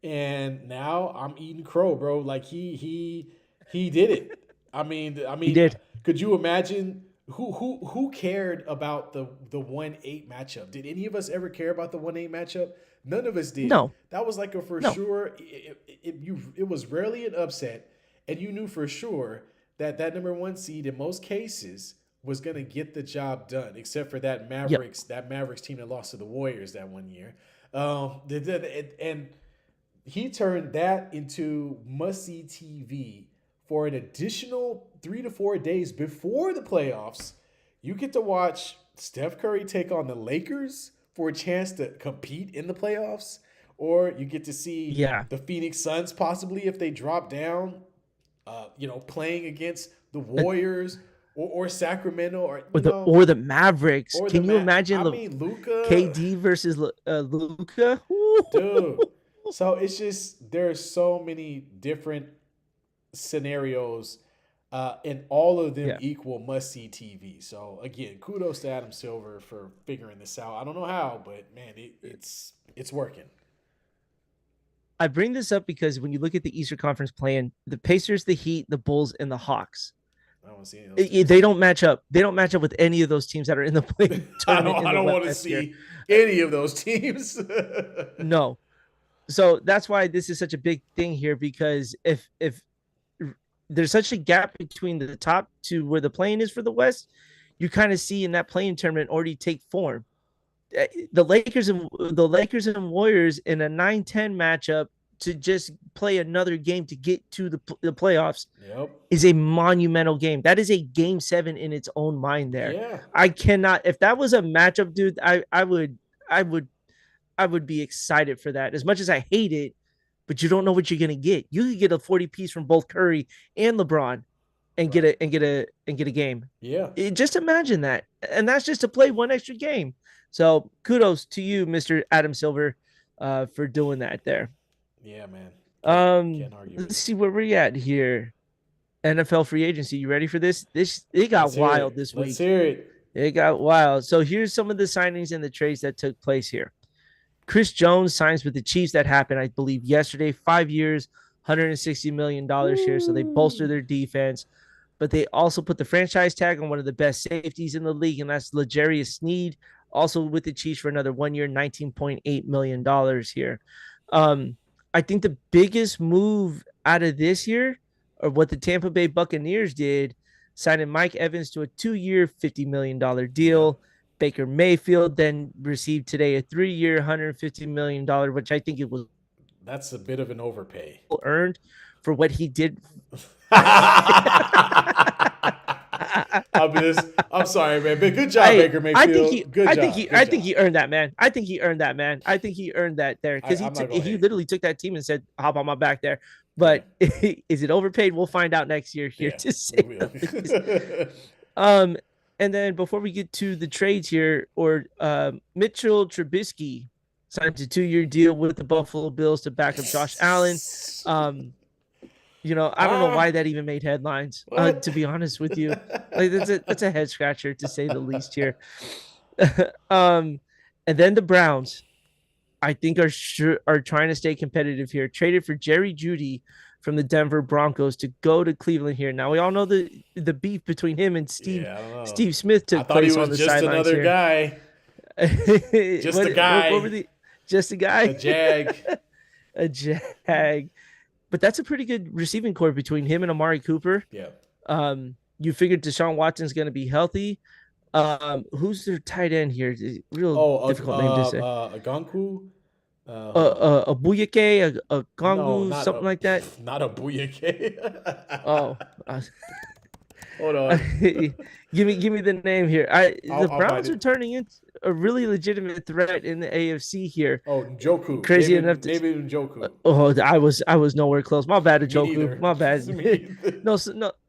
And now I'm eating crow, bro. Like he did it. I mean, he did. could you imagine who cared about the 1-8 matchup? Did any of us ever care about the 1-8 matchup? None of us did. No, That was like a for no. sure. It was rarely an upset, and you knew for sure that number one seed in most cases was gonna get the job done, except for that Yep. Mavericks team that lost to the Warriors that one year. And he turned that into must see TV for an additional 3 to 4 days before the playoffs. You get to watch Steph Curry take on the Lakers for a chance to compete in the playoffs, or you get to see Yeah. the Phoenix Suns possibly if they drop down, playing against the Uh, Warriors or Sacramento or or the Mavericks. or the Can you Matt. imagine I mean, Luca, KD versus Luca? dude. So it's just there's so many different scenarios and all of them Yeah. equal must see TV. So again, kudos to Adam Silver for figuring this out. I don't know how, but man, it's working. I bring this up because when you look at the Eastern Conference plan, the Pacers, the Heat, the Bulls, and the Hawks, I don't want to see any of those teams. they don't match up. They don't match up with any of those teams that are in the play I tournament don't. in I the don't want to West here. see any of those teams. No. So that's why this is such a big thing here, because if there's such a gap between the top to where the playing is for the West, you kind of see in that playing tournament already take form. The Lakers and Warriors in a 9-10 matchup to just play another game to get to the playoffs Yep. is a monumental game. That is a game 7 in its own mind there. Yeah. I cannot, if that was a matchup, dude, I would be excited for that. As much as I hate it, but you don't know what you're gonna get. You could get a 40 piece from both Curry and LeBron and Right. get a game. Yeah. Just imagine that. And that's just to play one extra game. So kudos to you, Mr. Adam Silver, for doing that there. Yeah, man. Can't argue with Let's it. see where we're at here. NFL free agency. You ready for this? It got Let's hear wild it. this Let's week. hear it. It got wild. So here's some of the signings and the trades that took place here. Chris Jones signs with the Chiefs. That happened, I believe, yesterday. 5 years, $160 million here. So they bolster their defense. But they also put the franchise tag on one of the best safeties in the league, and that's L'Jarius Sneed, also with the Chiefs for another 1 year, $19.8 million here. I think the biggest move out of this year, or what the Tampa Bay Buccaneers did, signing Mike Evans to a 2 year, $50 million deal. Yeah. Baker Mayfield then received today a 3 year, $150 million, which I think it was That's a bit of an overpay. earned for what he did. I'm sorry, man, but good job, Baker Mayfield. Good job. I think he earned that, man. I think he earned that, man. I think he earned that there, because he literally took that team and said, "Hop on my back there." But yeah. Is it overpaid? We'll find out next year here to say. And then before we get to the trades here, Mitchell Trubisky signs a 2 year deal with the Buffalo Bills to back up Josh Allen. I don't know why that even made headlines. To be honest with you, like that's a head scratcher to say the least here. And then the Browns, I think, are trying to stay competitive here. Traded for Jerry Jeudy from the Denver Broncos to go to Cleveland here. Now we all know the beef between him and Steve Smith took place on the sidelines here. I thought he was just another guy. Just a guy. Just a guy. A jag. A jag. But that's a pretty good receiving core between him and Amari Cooper. Yeah. You figured Deshaun Watson's going to be healthy. Who's their tight end here? Real difficult name to say. Agonku. A Buyake, a Gongu, something like that. Not a Buyake. Hold on. give me the name here. The Browns are turning into a really legitimate threat in the AFC here. Oh, Njoku. Crazy enough. David Njoku. I was nowhere close. My bad, Njoku. My bad.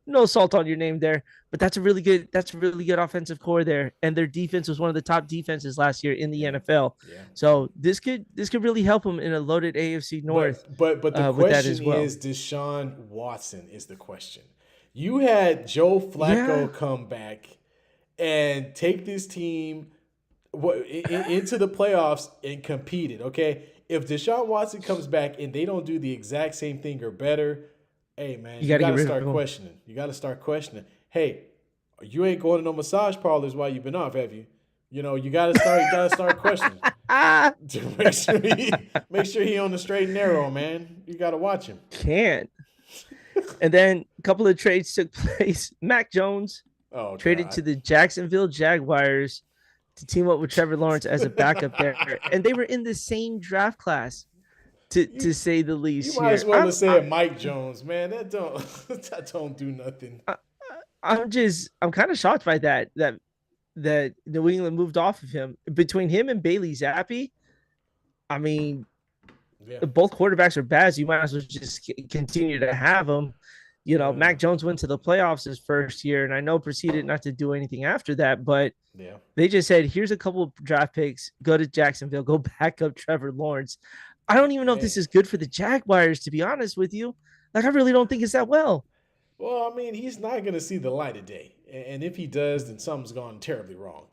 No salt on your name there. But that's a really good offensive core there. And their defense was one of the top defenses last year in the NFL. Yeah. So this could really help them in a loaded AFC North. But the question is, Deshaun Watson is the question. You had Joe Flacco come back and take this team into the playoffs and competed, okay? If Deshaun Watson comes back and they don't do the exact same thing or better, hey, man, you got to start questioning. You got to start questioning. Hey, you ain't going to no massage parlors while you've been off, have you? You got to start questioning. make sure he on the straight and narrow, man. You got to watch him. Can't. And then a couple of trades took place. Mac Jones traded to the Jacksonville Jaguars to team up with Trevor Lawrence as a backup there. And they were in the same draft class, to say the least. You might as well have said Mike Jones, man. That don't do nothing. I'm kind of shocked by that New England moved off of him. Between him and Bailey Zappi, I mean, both quarterbacks are bad, so you might as well just continue to have them. Mac Jones went to the playoffs his first year, and I know proceeded not to do anything after that, but they just said, here's a couple of draft picks, go to Jacksonville, go back up Trevor Lawrence. I don't even know if this is good for the Jaguars, to be honest with you. Like, I really don't think it's that well. Well, I mean, he's not going to see the light of day. And if he does, then something's gone terribly wrong.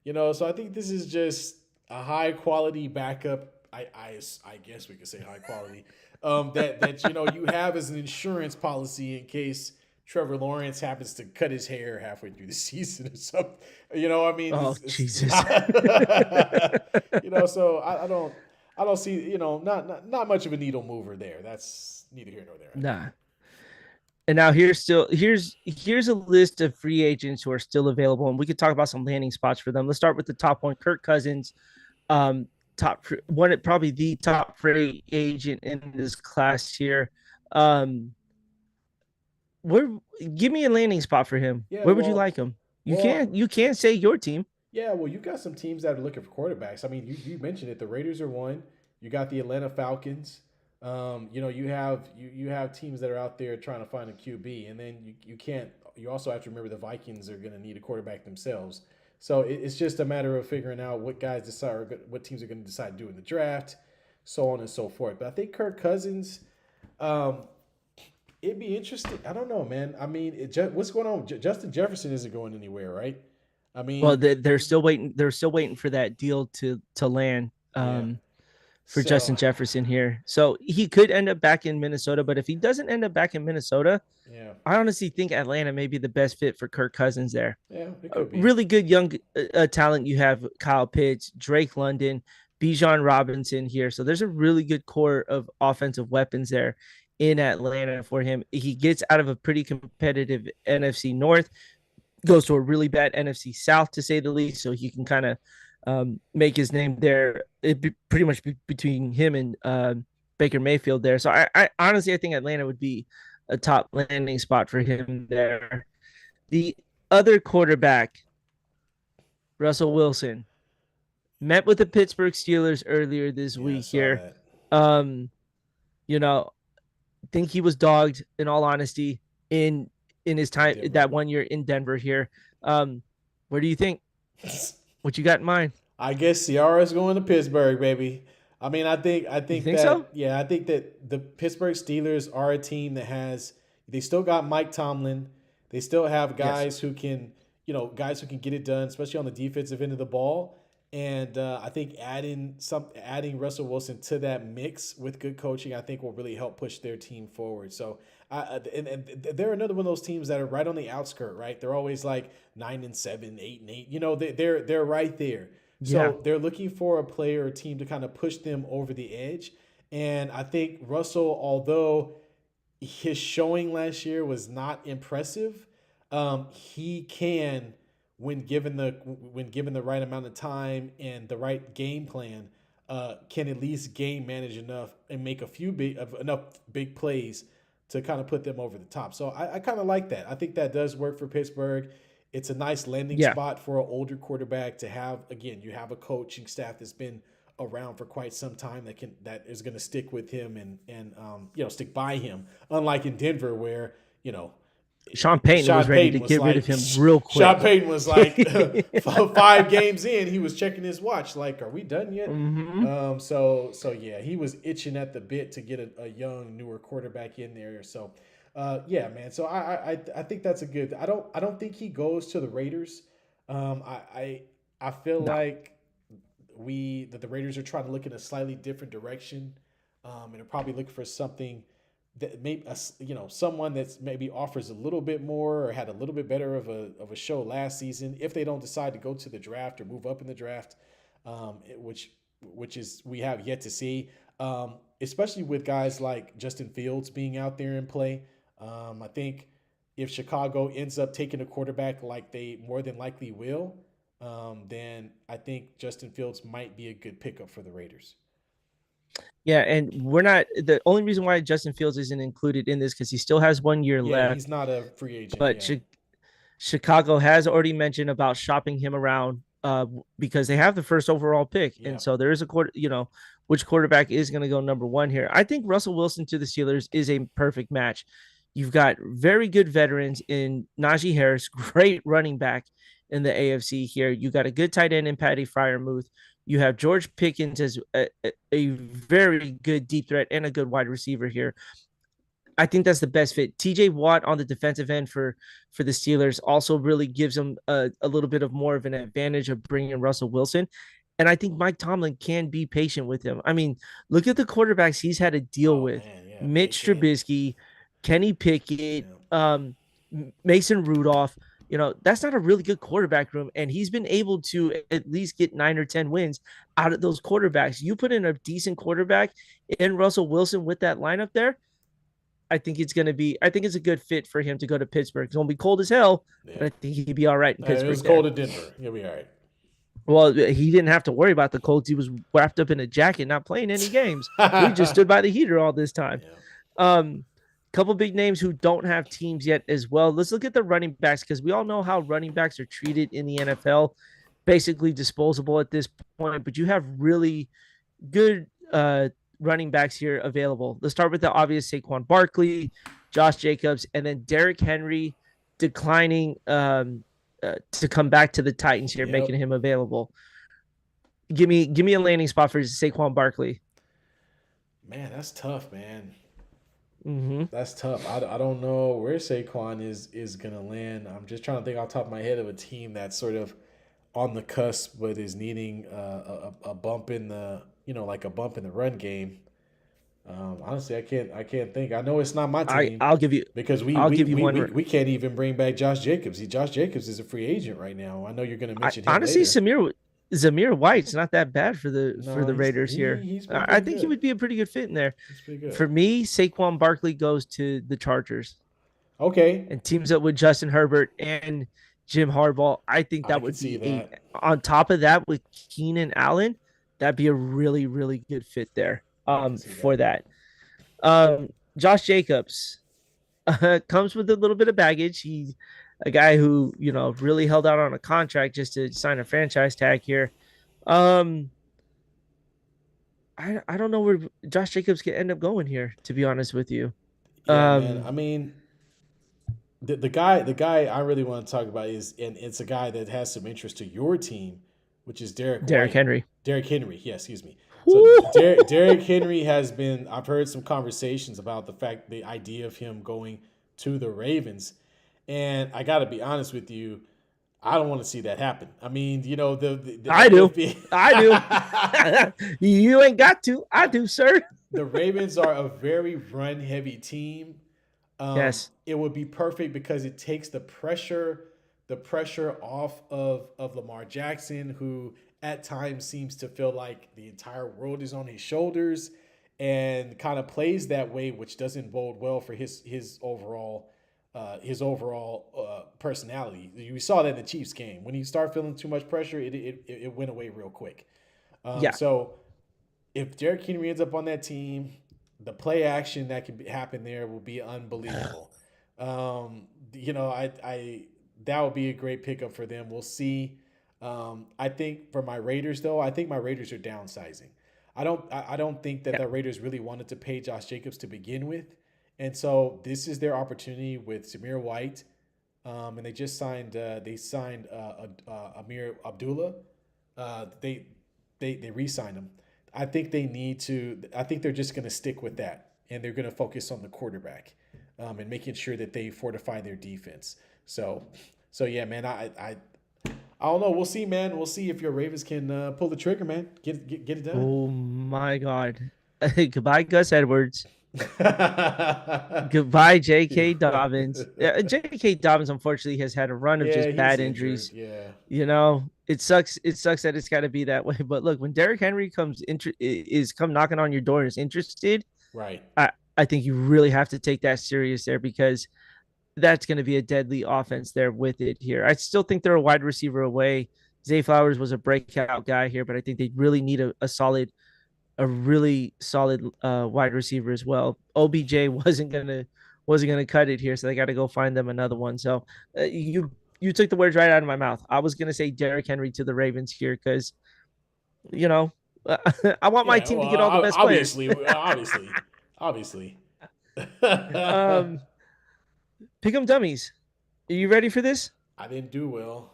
So I think this is just a high quality backup. I guess we could say high quality. That you have as an insurance policy in case Trevor Lawrence happens to cut his hair halfway through the season or something. I mean, Oh it's Jesus. not, so I don't see, not much of a needle mover there. That's neither here nor there, I think. Nah. And now here's a list of free agents who are still available, and we could talk about some landing spots for them. Let's start with the top one, Kirk Cousins, um, top one, probably the top free agent in this class here. Um, where Give me a landing spot for him. Yeah, Where would you like him? well, You can't say your team. yeah, well, you got some teams that are looking for quarterbacks. I mean, you mentioned it. The Raiders are one. You got the Atlanta Falcons. You have teams that are out there trying to find a QB, and then you can't. You also have to remember the Vikings are going to need a quarterback themselves. So it's just a matter of figuring out what guys decide, or what teams are going to decide to do in the draft, so on and so forth. But I think Kirk Cousins, um, it'd be interesting. I don't know, man. I mean, what's going on? Justin Jefferson isn't going anywhere, right? I Well, mean, they're still waiting. They're still waiting for that deal to land. yeah. For So, Justin Jefferson here. So he could end up back in Minnesota, but if he doesn't end up back in Minnesota, yeah, I honestly think Atlanta may be the best fit for Kirk Cousins there. yeah, it A could be. really good young talent. You have Kyle Pitts, Drake London, Bijan Robinson here. So there's a really good core of offensive weapons there in Atlanta for him. He gets out of a pretty competitive NFC North, goes to a really bad NFC South to say the least. So he can kind of make his name there. It be pretty much between him and Baker Mayfield there. So I honestly I think Atlanta would be a top landing spot for him there. The other quarterback, Russell Wilson, met with the Pittsburgh Steelers earlier this Yeah, I week saw here. that. Um, you know, think he was dogged in all honesty in his In time Denver. that 1 year in Denver here. Where do you think? What you got in mind? I guess Ciara's going to Pittsburgh, baby. I mean, I You think think so? that yeah, I think that the Pittsburgh Steelers are a team that has they still got Mike Tomlin. They still have Yes. guys who can get it done, especially on the defensive end of the ball. And I think adding Russell Wilson to that mix with good coaching, I think will really help push their team forward. So, and they're another one of those teams that are right on the outskirt, right? They're always like 9-7, 8-8. They're right there. Yeah. So they're looking for a player or team to kind of push them over the edge. And I think Russell, although his showing last year was not impressive, he can, when given the right amount of time and the right game plan, can at least game manage enough and make enough big plays to kind of put them over the top. So I kind of like that. I think that does work for Pittsburgh. It's a nice landing Yeah. spot for an older quarterback to have. Again, you have a coaching staff that's been around for quite some time that is going to stick with him and stick by him. Unlike in Denver, where you know Sean Payton was Sean ready to Payton was get rid like of him real Sean quick. Payton was like 5 games in, he was checking his watch, like, "Are we done yet?" Hmm. So yeah, he was itching at the bit to get a young, newer quarterback in there. So, yeah, man. So I think that's a good. I don't think he goes to the Raiders. I feel No. like that the Raiders are trying to look in a slightly different direction, and are probably looking for something that maybe someone that's maybe offers a little bit more or had a little bit better of a show last season. If they don't decide to go to the draft or move up in the draft, which is we have yet to see, especially with guys like Justin Fields being out there in play. I think if Chicago ends up taking a quarterback like they more than likely will, then I think Justin Fields might be a good pickup for the Raiders. Yeah, and we're not the only reason why Justin Fields isn't included in this because he still has 1 year Yeah, left. he's not a free agent. But Yeah, Chicago has already mentioned about shopping him around because they have the first overall pick, yeah, and so there is a quarter. Which quarterback is going to go number one here? I think Russell Wilson to the Steelers is a perfect match. You've got very good veterans in Najee Harris, great running back in the AFC here. You got a good tight end in Patty Fryermuth. You have George Pickens as a very good deep threat and a good wide receiver here. I think that's the best fit. TJ Watt on the defensive end for the Steelers also really gives them a little bit of more of an advantage of bringing Russell Wilson. And I think Mike Tomlin can be patient with him. I mean, look at the quarterbacks he's had to deal Oh with: man, yeah, Mitch Bacon. Trubisky, Kenny Pickett, Yeah. Mason Rudolph. That's not a really good quarterback room, and he's been able to at least get 9 or 10 wins out of those quarterbacks. You put in a decent quarterback in Russell Wilson with that lineup there, I think it's a good fit for him to go to Pittsburgh. It's gonna be cold as hell, Yeah. but I think he'd be all right in It was Pittsburgh cold there. in Denver. He'll be all right. Well, he didn't have to worry about the Colts. He was wrapped up in a jacket, not playing any games. So he just stood by the heater all this time. Yeah. Um, Couple big names who don't have teams yet as well. Let's look at the running backs because we all know how running backs are treated in the NFL, basically disposable at this point. But you have really good running backs here available. Let's start with the obvious: Saquon Barkley, Josh Jacobs, and then Derrick Henry declining to come back to the Titans here, Yep. making him available. Give me a landing spot for Saquon Barkley. Man, that's tough, man. Mm-hmm. That's tough. I don't know where Saquon is gonna land. I'm just trying to think off the top of my head of a team that's sort of on the cusp, but is needing a bump in the like a bump in the run game. Honestly, I can't think. I know it's not my I team I'll give you because we I'll we, give you we, one. we, we can't even bring back Josh Jacobs. Josh Jacobs is a free agent right now. I know you're going to I mention him honestly, later. Zamir White's not that bad for No, the Raiders here. he's been I pretty think he good. would be a pretty good fit in there. He's pretty good. For me, Saquon Barkley goes to the Chargers Okay, and teams up with Justin Herbert and Jim Harbaugh. I think I that could would see be that. on top of that with Keenan Allen, that'd be a really, really good fit there I can see for that. that. Josh Jacobs comes with a little bit of baggage. He's a guy who, really held out on a contract just to sign a franchise tag here. Um, I don't know where Josh Jacobs could end up going here, to be honest with you. Yeah, man. I Um, mean, the guy I really want to talk about is, and it's a guy that has some interest to your team, which is Derek Derrick White. Henry. Derek Henry, yeah, excuse me. So Woo! Derek Henry has been. I've heard some conversations about the idea of him going to the Ravens, and I got to be honest with you, I don't want to see that happen. I mean, I do. it'd be I do. You ain't got to. I do, sir. the Ravens are a very run heavy team. Yes. It would be perfect because it takes the pressure off of Lamar Jackson, who at times seems to feel like the entire world is on his shoulders, and kind of plays that way, which doesn't bode well for his overall personality. We saw that in the Chiefs game. When you start feeling too much pressure, it went away real quick. Yeah. So if Derrick Henry ends up on that team, the play action that can happen there will be unbelievable. I that would be a great pickup for them. We'll see. I think for my Raiders though, I think my Raiders are downsizing. I don't think that Yeah. the Raiders really wanted to pay Josh Jacobs to begin with, and so this is their opportunity with Samir White, and they signed Amir Abdullah. They re-signed him. I think they need to. I think they're just going to stick with that, and they're going to focus on the quarterback, and making sure that they fortify their defense. So yeah, man. I don't know. We'll see, man. We'll see if your Ravens can pull the trigger, man. Get it done. Oh my God. Goodbye, Gus Edwards. Goodbye, J.K. Dobbins. J.K. Dobbins, unfortunately, has had a run of Yeah, just he's bad injured. injuries. Yeah, It sucks. It sucks that it's got to be that way. But look, when Derrick Henry is come knocking on your door and is interested, right. I think you really have to take that serious there because that's going to be a deadly offense there with it here. I still think they're a wide receiver away. Zay Flowers was a breakout guy here, but I think they really need a really solid wide receiver as well. OBJ wasn't gonna cut it here, so they got to go find them another one. So you took the words right out of my mouth. I was gonna say Derrick Henry to the Ravens here because you know I want my Yeah. team Well, to get all the best players. obviously. um, Pick 'em dummies. Are you ready for this? I didn't do well.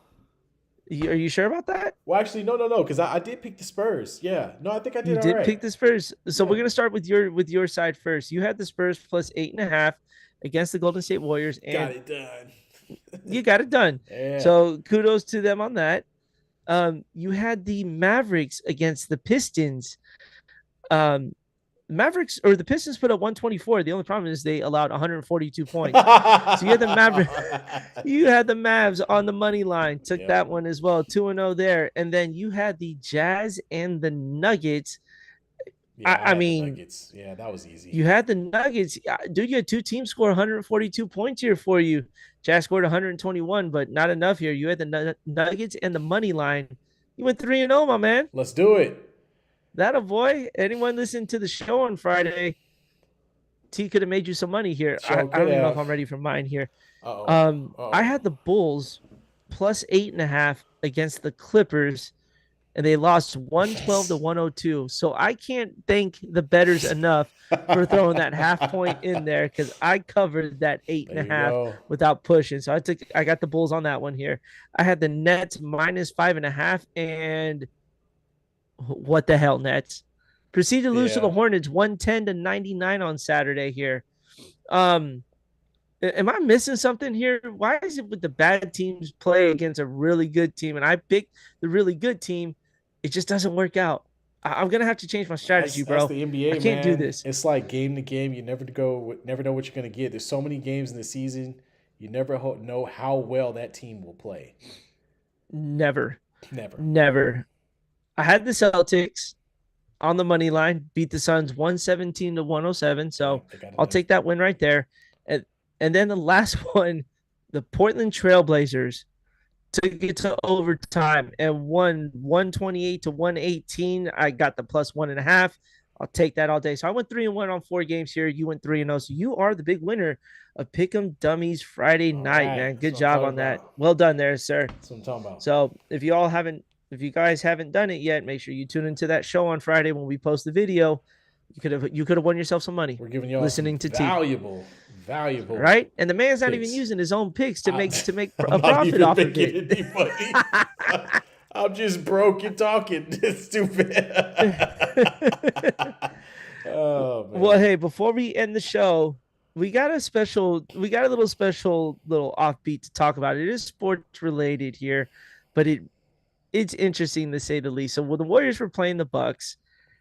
Are you sure about that? Well, actually, no, because I did pick the Spurs. Yeah, no, I think I You did all did right. pick the Spurs. So Yeah, we're gonna start with your side first. You had the Spurs plus 8.5 against the Golden State Warriors, got and it done. you got it done. Yeah. So kudos to them on that. You had the Mavericks against the Pistons. Um, Mavericks or the Pistons put up 124. The only problem is they allowed 142 points. So you had the Maverick, you had the Mavs on the money line, took Yep. that one as well, 2-0 there. And then you had the Jazz and the Nuggets. Yeah, I I had the mean, Nuggets. Yeah, that was easy. you had the Nuggets. Dude, you had two teams score 142 points here for you. Jazz scored 121, but not enough here. You had the Nuggets and the money line. You went 3-0, my man. Let's do it. That a boy. Anyone listen to the show on Friday, T could have made you some money here. Show I could don't even know if have. I'm ready for mine here. Uh-oh. I Uh-oh. had the Bulls plus 8.5 against the Clippers, and they lost 112 to 102. So I can't thank the betters enough for throwing that half point in there because I covered that eight There and a you half go. without pushing. So I got the Bulls on that one here. I had the Nets minus 5.5, and what the hell, Nets? Proceed to lose to Yeah. the Hornets 110 to 99 on Saturday here. Um, am I missing something here? Why is it with the bad teams play against a really good team and I pick the really good team, it just doesn't work out? I'm gonna have to change my strategy, That's bro. the I NBA, can't do man. this. It's like game to game. You never know what you're gonna get. There's so many games in the season. You never know how well that team will play. Never, Never. never. I had the Celtics on the money line, beat the Suns 117 to 107. Yeah, So they got it I'll done. take that win right there. And then the last one, the Portland Trailblazers took it to overtime and won 128 to 118. I got the plus 1.5. I'll take that all day. So I went 3-1 on 4 games here. You went 3-0. So you are the big winner of Pick'em Dummies Friday All night, right. man. That's Good what I'm job talking on that. about. Well done there, sir. That's what I'm talking about. So if you guys haven't done it yet, make sure you tune into that show on Friday when we post the video. You could have won yourself some money We're giving y'all some listening to T. valuable Right? And the man's not even picks. using his own picks I, to make I'm a not profit even off of making it. any money. I'm just broke and talking. It's stupid. Oh Well, man. hey, before we end the show, we got a little special little offbeat to talk about. It is sports related here, but it's interesting to say the least. So when the Warriors were playing the Bucks,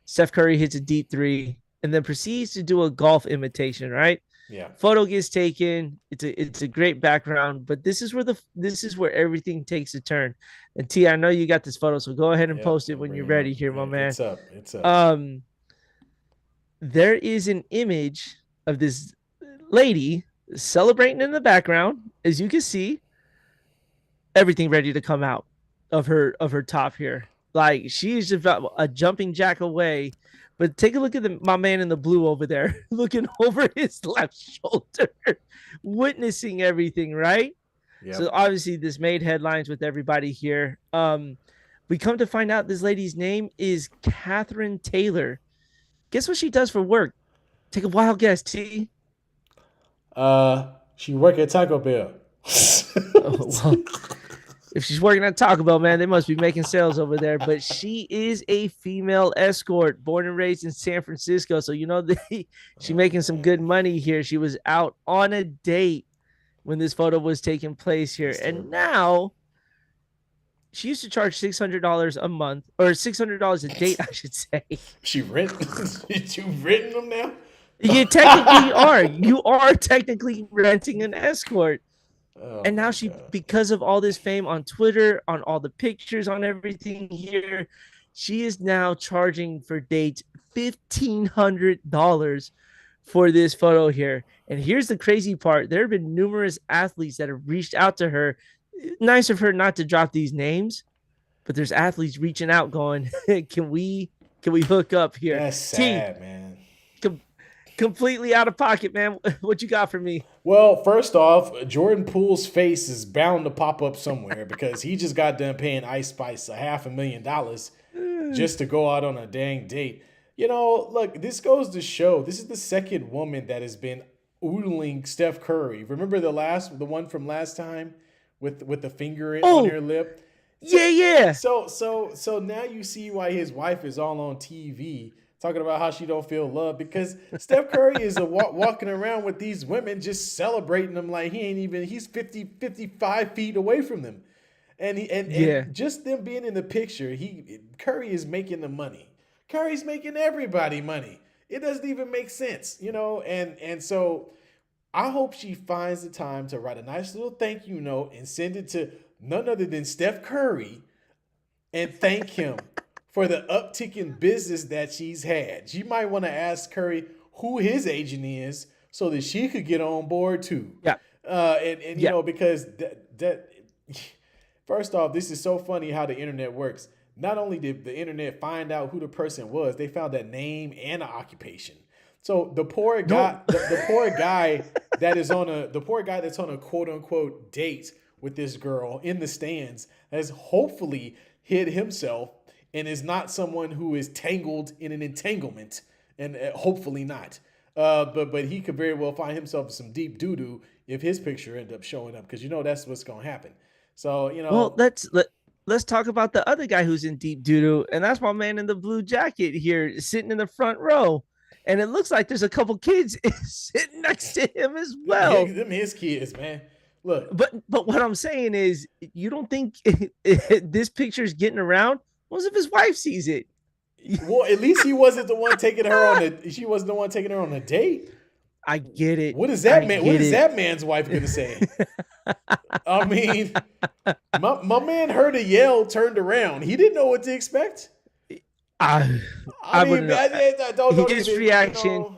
Steph Curry hits a deep three and then proceeds to do a golf imitation, right? Yeah. Photo gets taken. It's a great background, but this is where everything takes a turn. And T, I know you got this photo, so go ahead and Yep. post it I'm when you're bringing it up. ready here, my man. It's up. It's up. Um, there is an image of this lady celebrating in the background, as you can see, everything ready to come out of her top here. Like she's just about a jumping jack away. But take a look at my man in the blue over there, looking over his left shoulder, witnessing everything, right? So Yep. obviously this made headlines with everybody here. We come to find out this lady's name is Catherine Taylor. Guess what she does for work? Take a wild guess, T. She work at Taco Bell. Oh, well, if she's working at Taco Bell, man, they must be making sales over there. But she is a female escort, born and raised in San Francisco. So you know she making some good money here. She was out on a date when this photo was taking place here, and now she used to charge $600 a month or $600 a date, I should say. She rent. You renting them now? You technically are. You are technically renting an escort. Oh And now my she, god. because of all this fame on Twitter, on all the pictures, on everything here, she is now charging for dates $1,500 for this photo here. And here's the crazy part: there have been numerous athletes that have reached out to her. Nice of her not to drop these names, but there's athletes reaching out, going, can we hook up here? That's T, sad, man. completely out of pocket, man. What you got for me? Well, first off, Jordan Poole's face is bound to pop up somewhere because he just got done paying Ice Spice $500,000 just to go out on a dang date. You know, look, this goes to show this is the second woman that has been oodling Steph Curry. Remember the one from last time with the finger on Oh, her lip? So, Yeah, yeah. so now you see why his wife is all on TV talking about how she don't feel love because Steph Curry is walking around with these women just celebrating them like he's 50 55 feet away from them. And Yeah. just them being in the picture, Curry is making the money. Curry's making everybody money. It doesn't even make sense, and so I hope she finds the time to write a nice little thank you note and send it to none other than Steph Curry and thank him for the uptick in business that she's had. She might want to ask Curry who his agent is so that she could get on board too. Yeah. And Yeah. because that first off, this is so funny how the internet works. Not only did the internet find out who the person was, they found a name and an occupation. So the poor guy, No. the poor guy the poor guy that's on a quote unquote date with this girl in the stands has hopefully hid himself and is not someone who is tangled in an entanglement, and hopefully not. But he could very well find himself in some deep doo doo if his picture ended up showing up because that's what's gonna happen. So Well, let's talk about the other guy who's in deep doo doo, and that's my man in the blue jacket here, sitting in the front row. And it looks like there's a couple kids sitting next to him as well. them his kids, man. Look, But what I'm saying is, you don't think this picture is getting around? What if his wife sees it? well, at least he wasn't the one taking her on the. She wasn't the one taking her on a date. I get it. What is I that man? What get is it. that man's wife gonna say? I mean, my man heard a yell, turned around. He didn't know what to expect. I mean, wouldn't know. don't His even, reaction,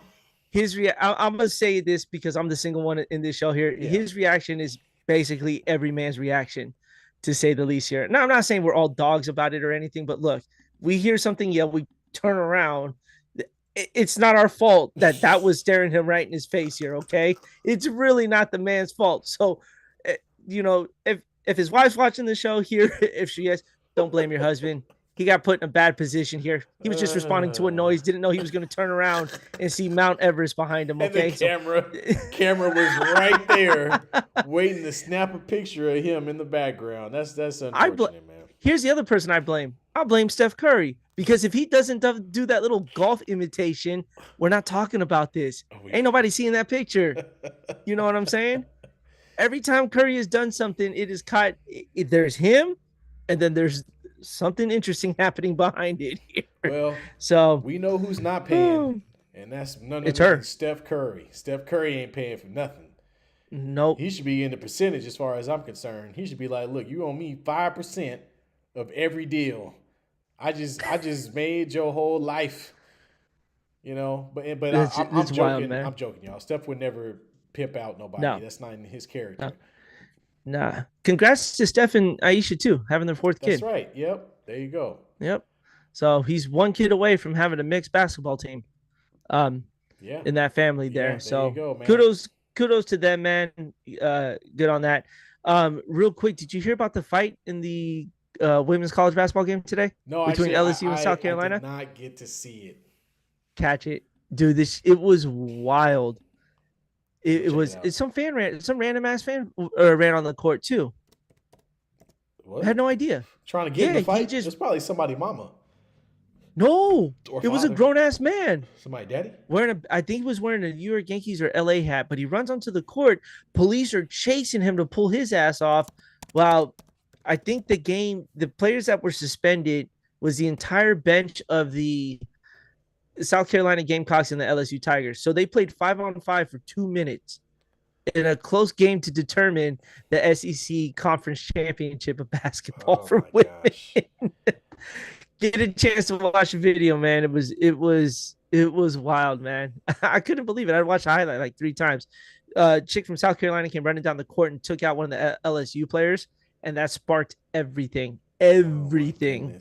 I'm gonna say this because I'm the single one in this show here. Yeah. His reaction is basically every man's reaction, to say the least. Here, now I'm not saying we're all dogs about it or anything, but look, we hear something yell, we turn around. It's not our fault that was staring him right in his face here. Okay, it's really not the man's fault. So, if his wife's watching the show here, if she is, don't blame your husband. He got put in a bad position here. He was just responding to a noise, didn't know he was going to turn around and see Mount Everest behind him. Okay, and the camera was right there, waiting to snap a picture of him in the background. That's unfortunate, man. Here's the other person I blame. I blame Steph Curry, because if he doesn't do that little golf imitation, we're not talking about this. Ain't nobody seeing that picture. You know what I'm saying? Every time Curry has done something, it is caught. There's him, and then there's something interesting happening behind it here. Well, so we know who's not paying, and that's none other than Steph Curry. Steph Curry ain't paying for nothing. Nope. He should be in the percentage as far as I'm concerned. He should be like, look, you owe me 5% of every deal. I just made your whole life. But I'm joking. Wild, man. I'm joking, y'all. Steph would never pimp out nobody. No. That's not in his character. No. Nah. Congrats to Steph and Aisha too, having their fourth kid. That's right. Yep. There you go. Yep. So he's one kid away from having a mixed basketball team. In that family there. There so you go, man. kudos to them, man. Good on that. Real quick, did you hear about the fight in the women's college basketball game today? No, between actually, LSU and South Carolina. I did not get to see it. Catch it, dude. It was wild. It's some random ass fan ran on the court too. What? I had no idea. Trying to get in the fight? It's probably somebody mama. No, or it was a grown ass man. Somebody daddy? I think he was wearing a New York Yankees or LA hat, but he runs onto the court. Police are chasing him to pull his ass off. Well, I think the players that were suspended was the entire bench of the South Carolina Gamecocks and the LSU Tigers. So they played 5-on-5 for 2 minutes in a close game to determine the SEC Conference Championship of basketball for women. Get a chance to watch the video, man. It was wild, man. I couldn't believe it. I watched the highlight like 3 times. Chick from South Carolina came running down the court and took out one of the LSU players, and that sparked everything. Everything.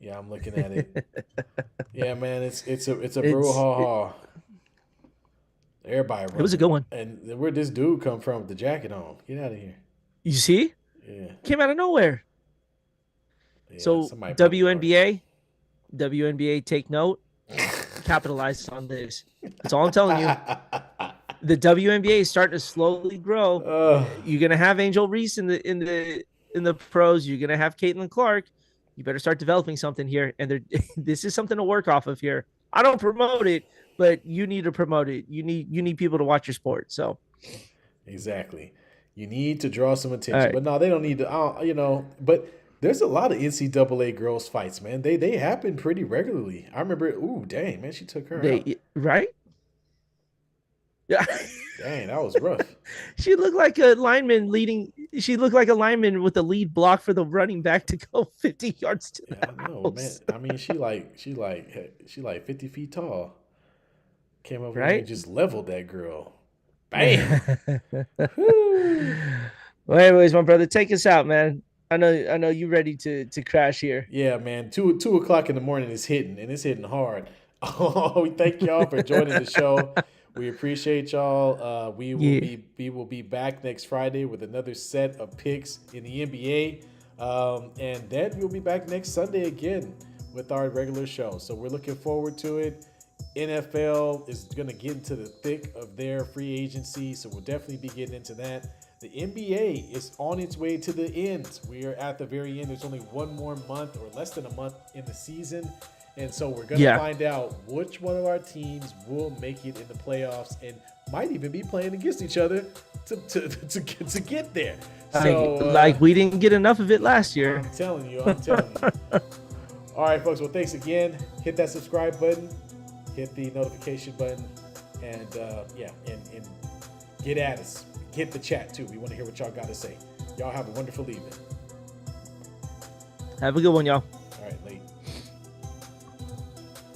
Yeah, I'm looking at it. Yeah, man, it's a brouhaha. Everybody. It was a good one. And where'd this dude come from with the jacket on? Get out of here. You see? Yeah. Came out of nowhere. Yeah, so WNBA, take note. Capitalize on this. That's all I'm telling you. The WNBA is starting to slowly grow. You're gonna have Angel Reese in the in the pros. You're gonna have Caitlin Clark. You better start developing something here. And this is something to work off of here. I don't promote it, but you need to promote it. You need people to watch your sport. So, Exactly. You need to draw some all attention, right, but no, they don't need to. But there's a lot of NCAA girls fights, man. They happen pretty regularly. I remember. Ooh, dang, man, she took her out. right? Yeah. Dang, that was rough. She looked like a lineman leading. She looked like a lineman with the lead block for the running back to go 50 yards to Yeah, the I know, man. house. I mean, she like 50 feet tall. Came over there and Right? just leveled that girl. Bam. well, Whoo. anyways, my brother, take us out, man. I know you ready to crash here. Yeah, man. Two o'clock in the morning is hitting, and it's hitting hard. Oh, we thank y'all for joining the show. We appreciate y'all. We will Yeah. be back next Friday with another set of picks in the NBA, and then we'll be back next Sunday again with our regular show. So we're looking forward to it. NFL is going to get into the thick of their free agency, so we'll definitely be getting into that. The NBA is on its way to the end. We are at the very end. There's only one more month or less than a month in the season. And so we're going to find out which one of our teams will make it in the playoffs and might even be playing against each other to get there. So, like we didn't get enough of it last year. I'm telling you. All right, folks. Well, thanks again. Hit that subscribe button. Hit the notification button. And, and get at us. Hit the chat, too. We want to hear what y'all got to say. Y'all have a wonderful evening. Have a good one, y'all.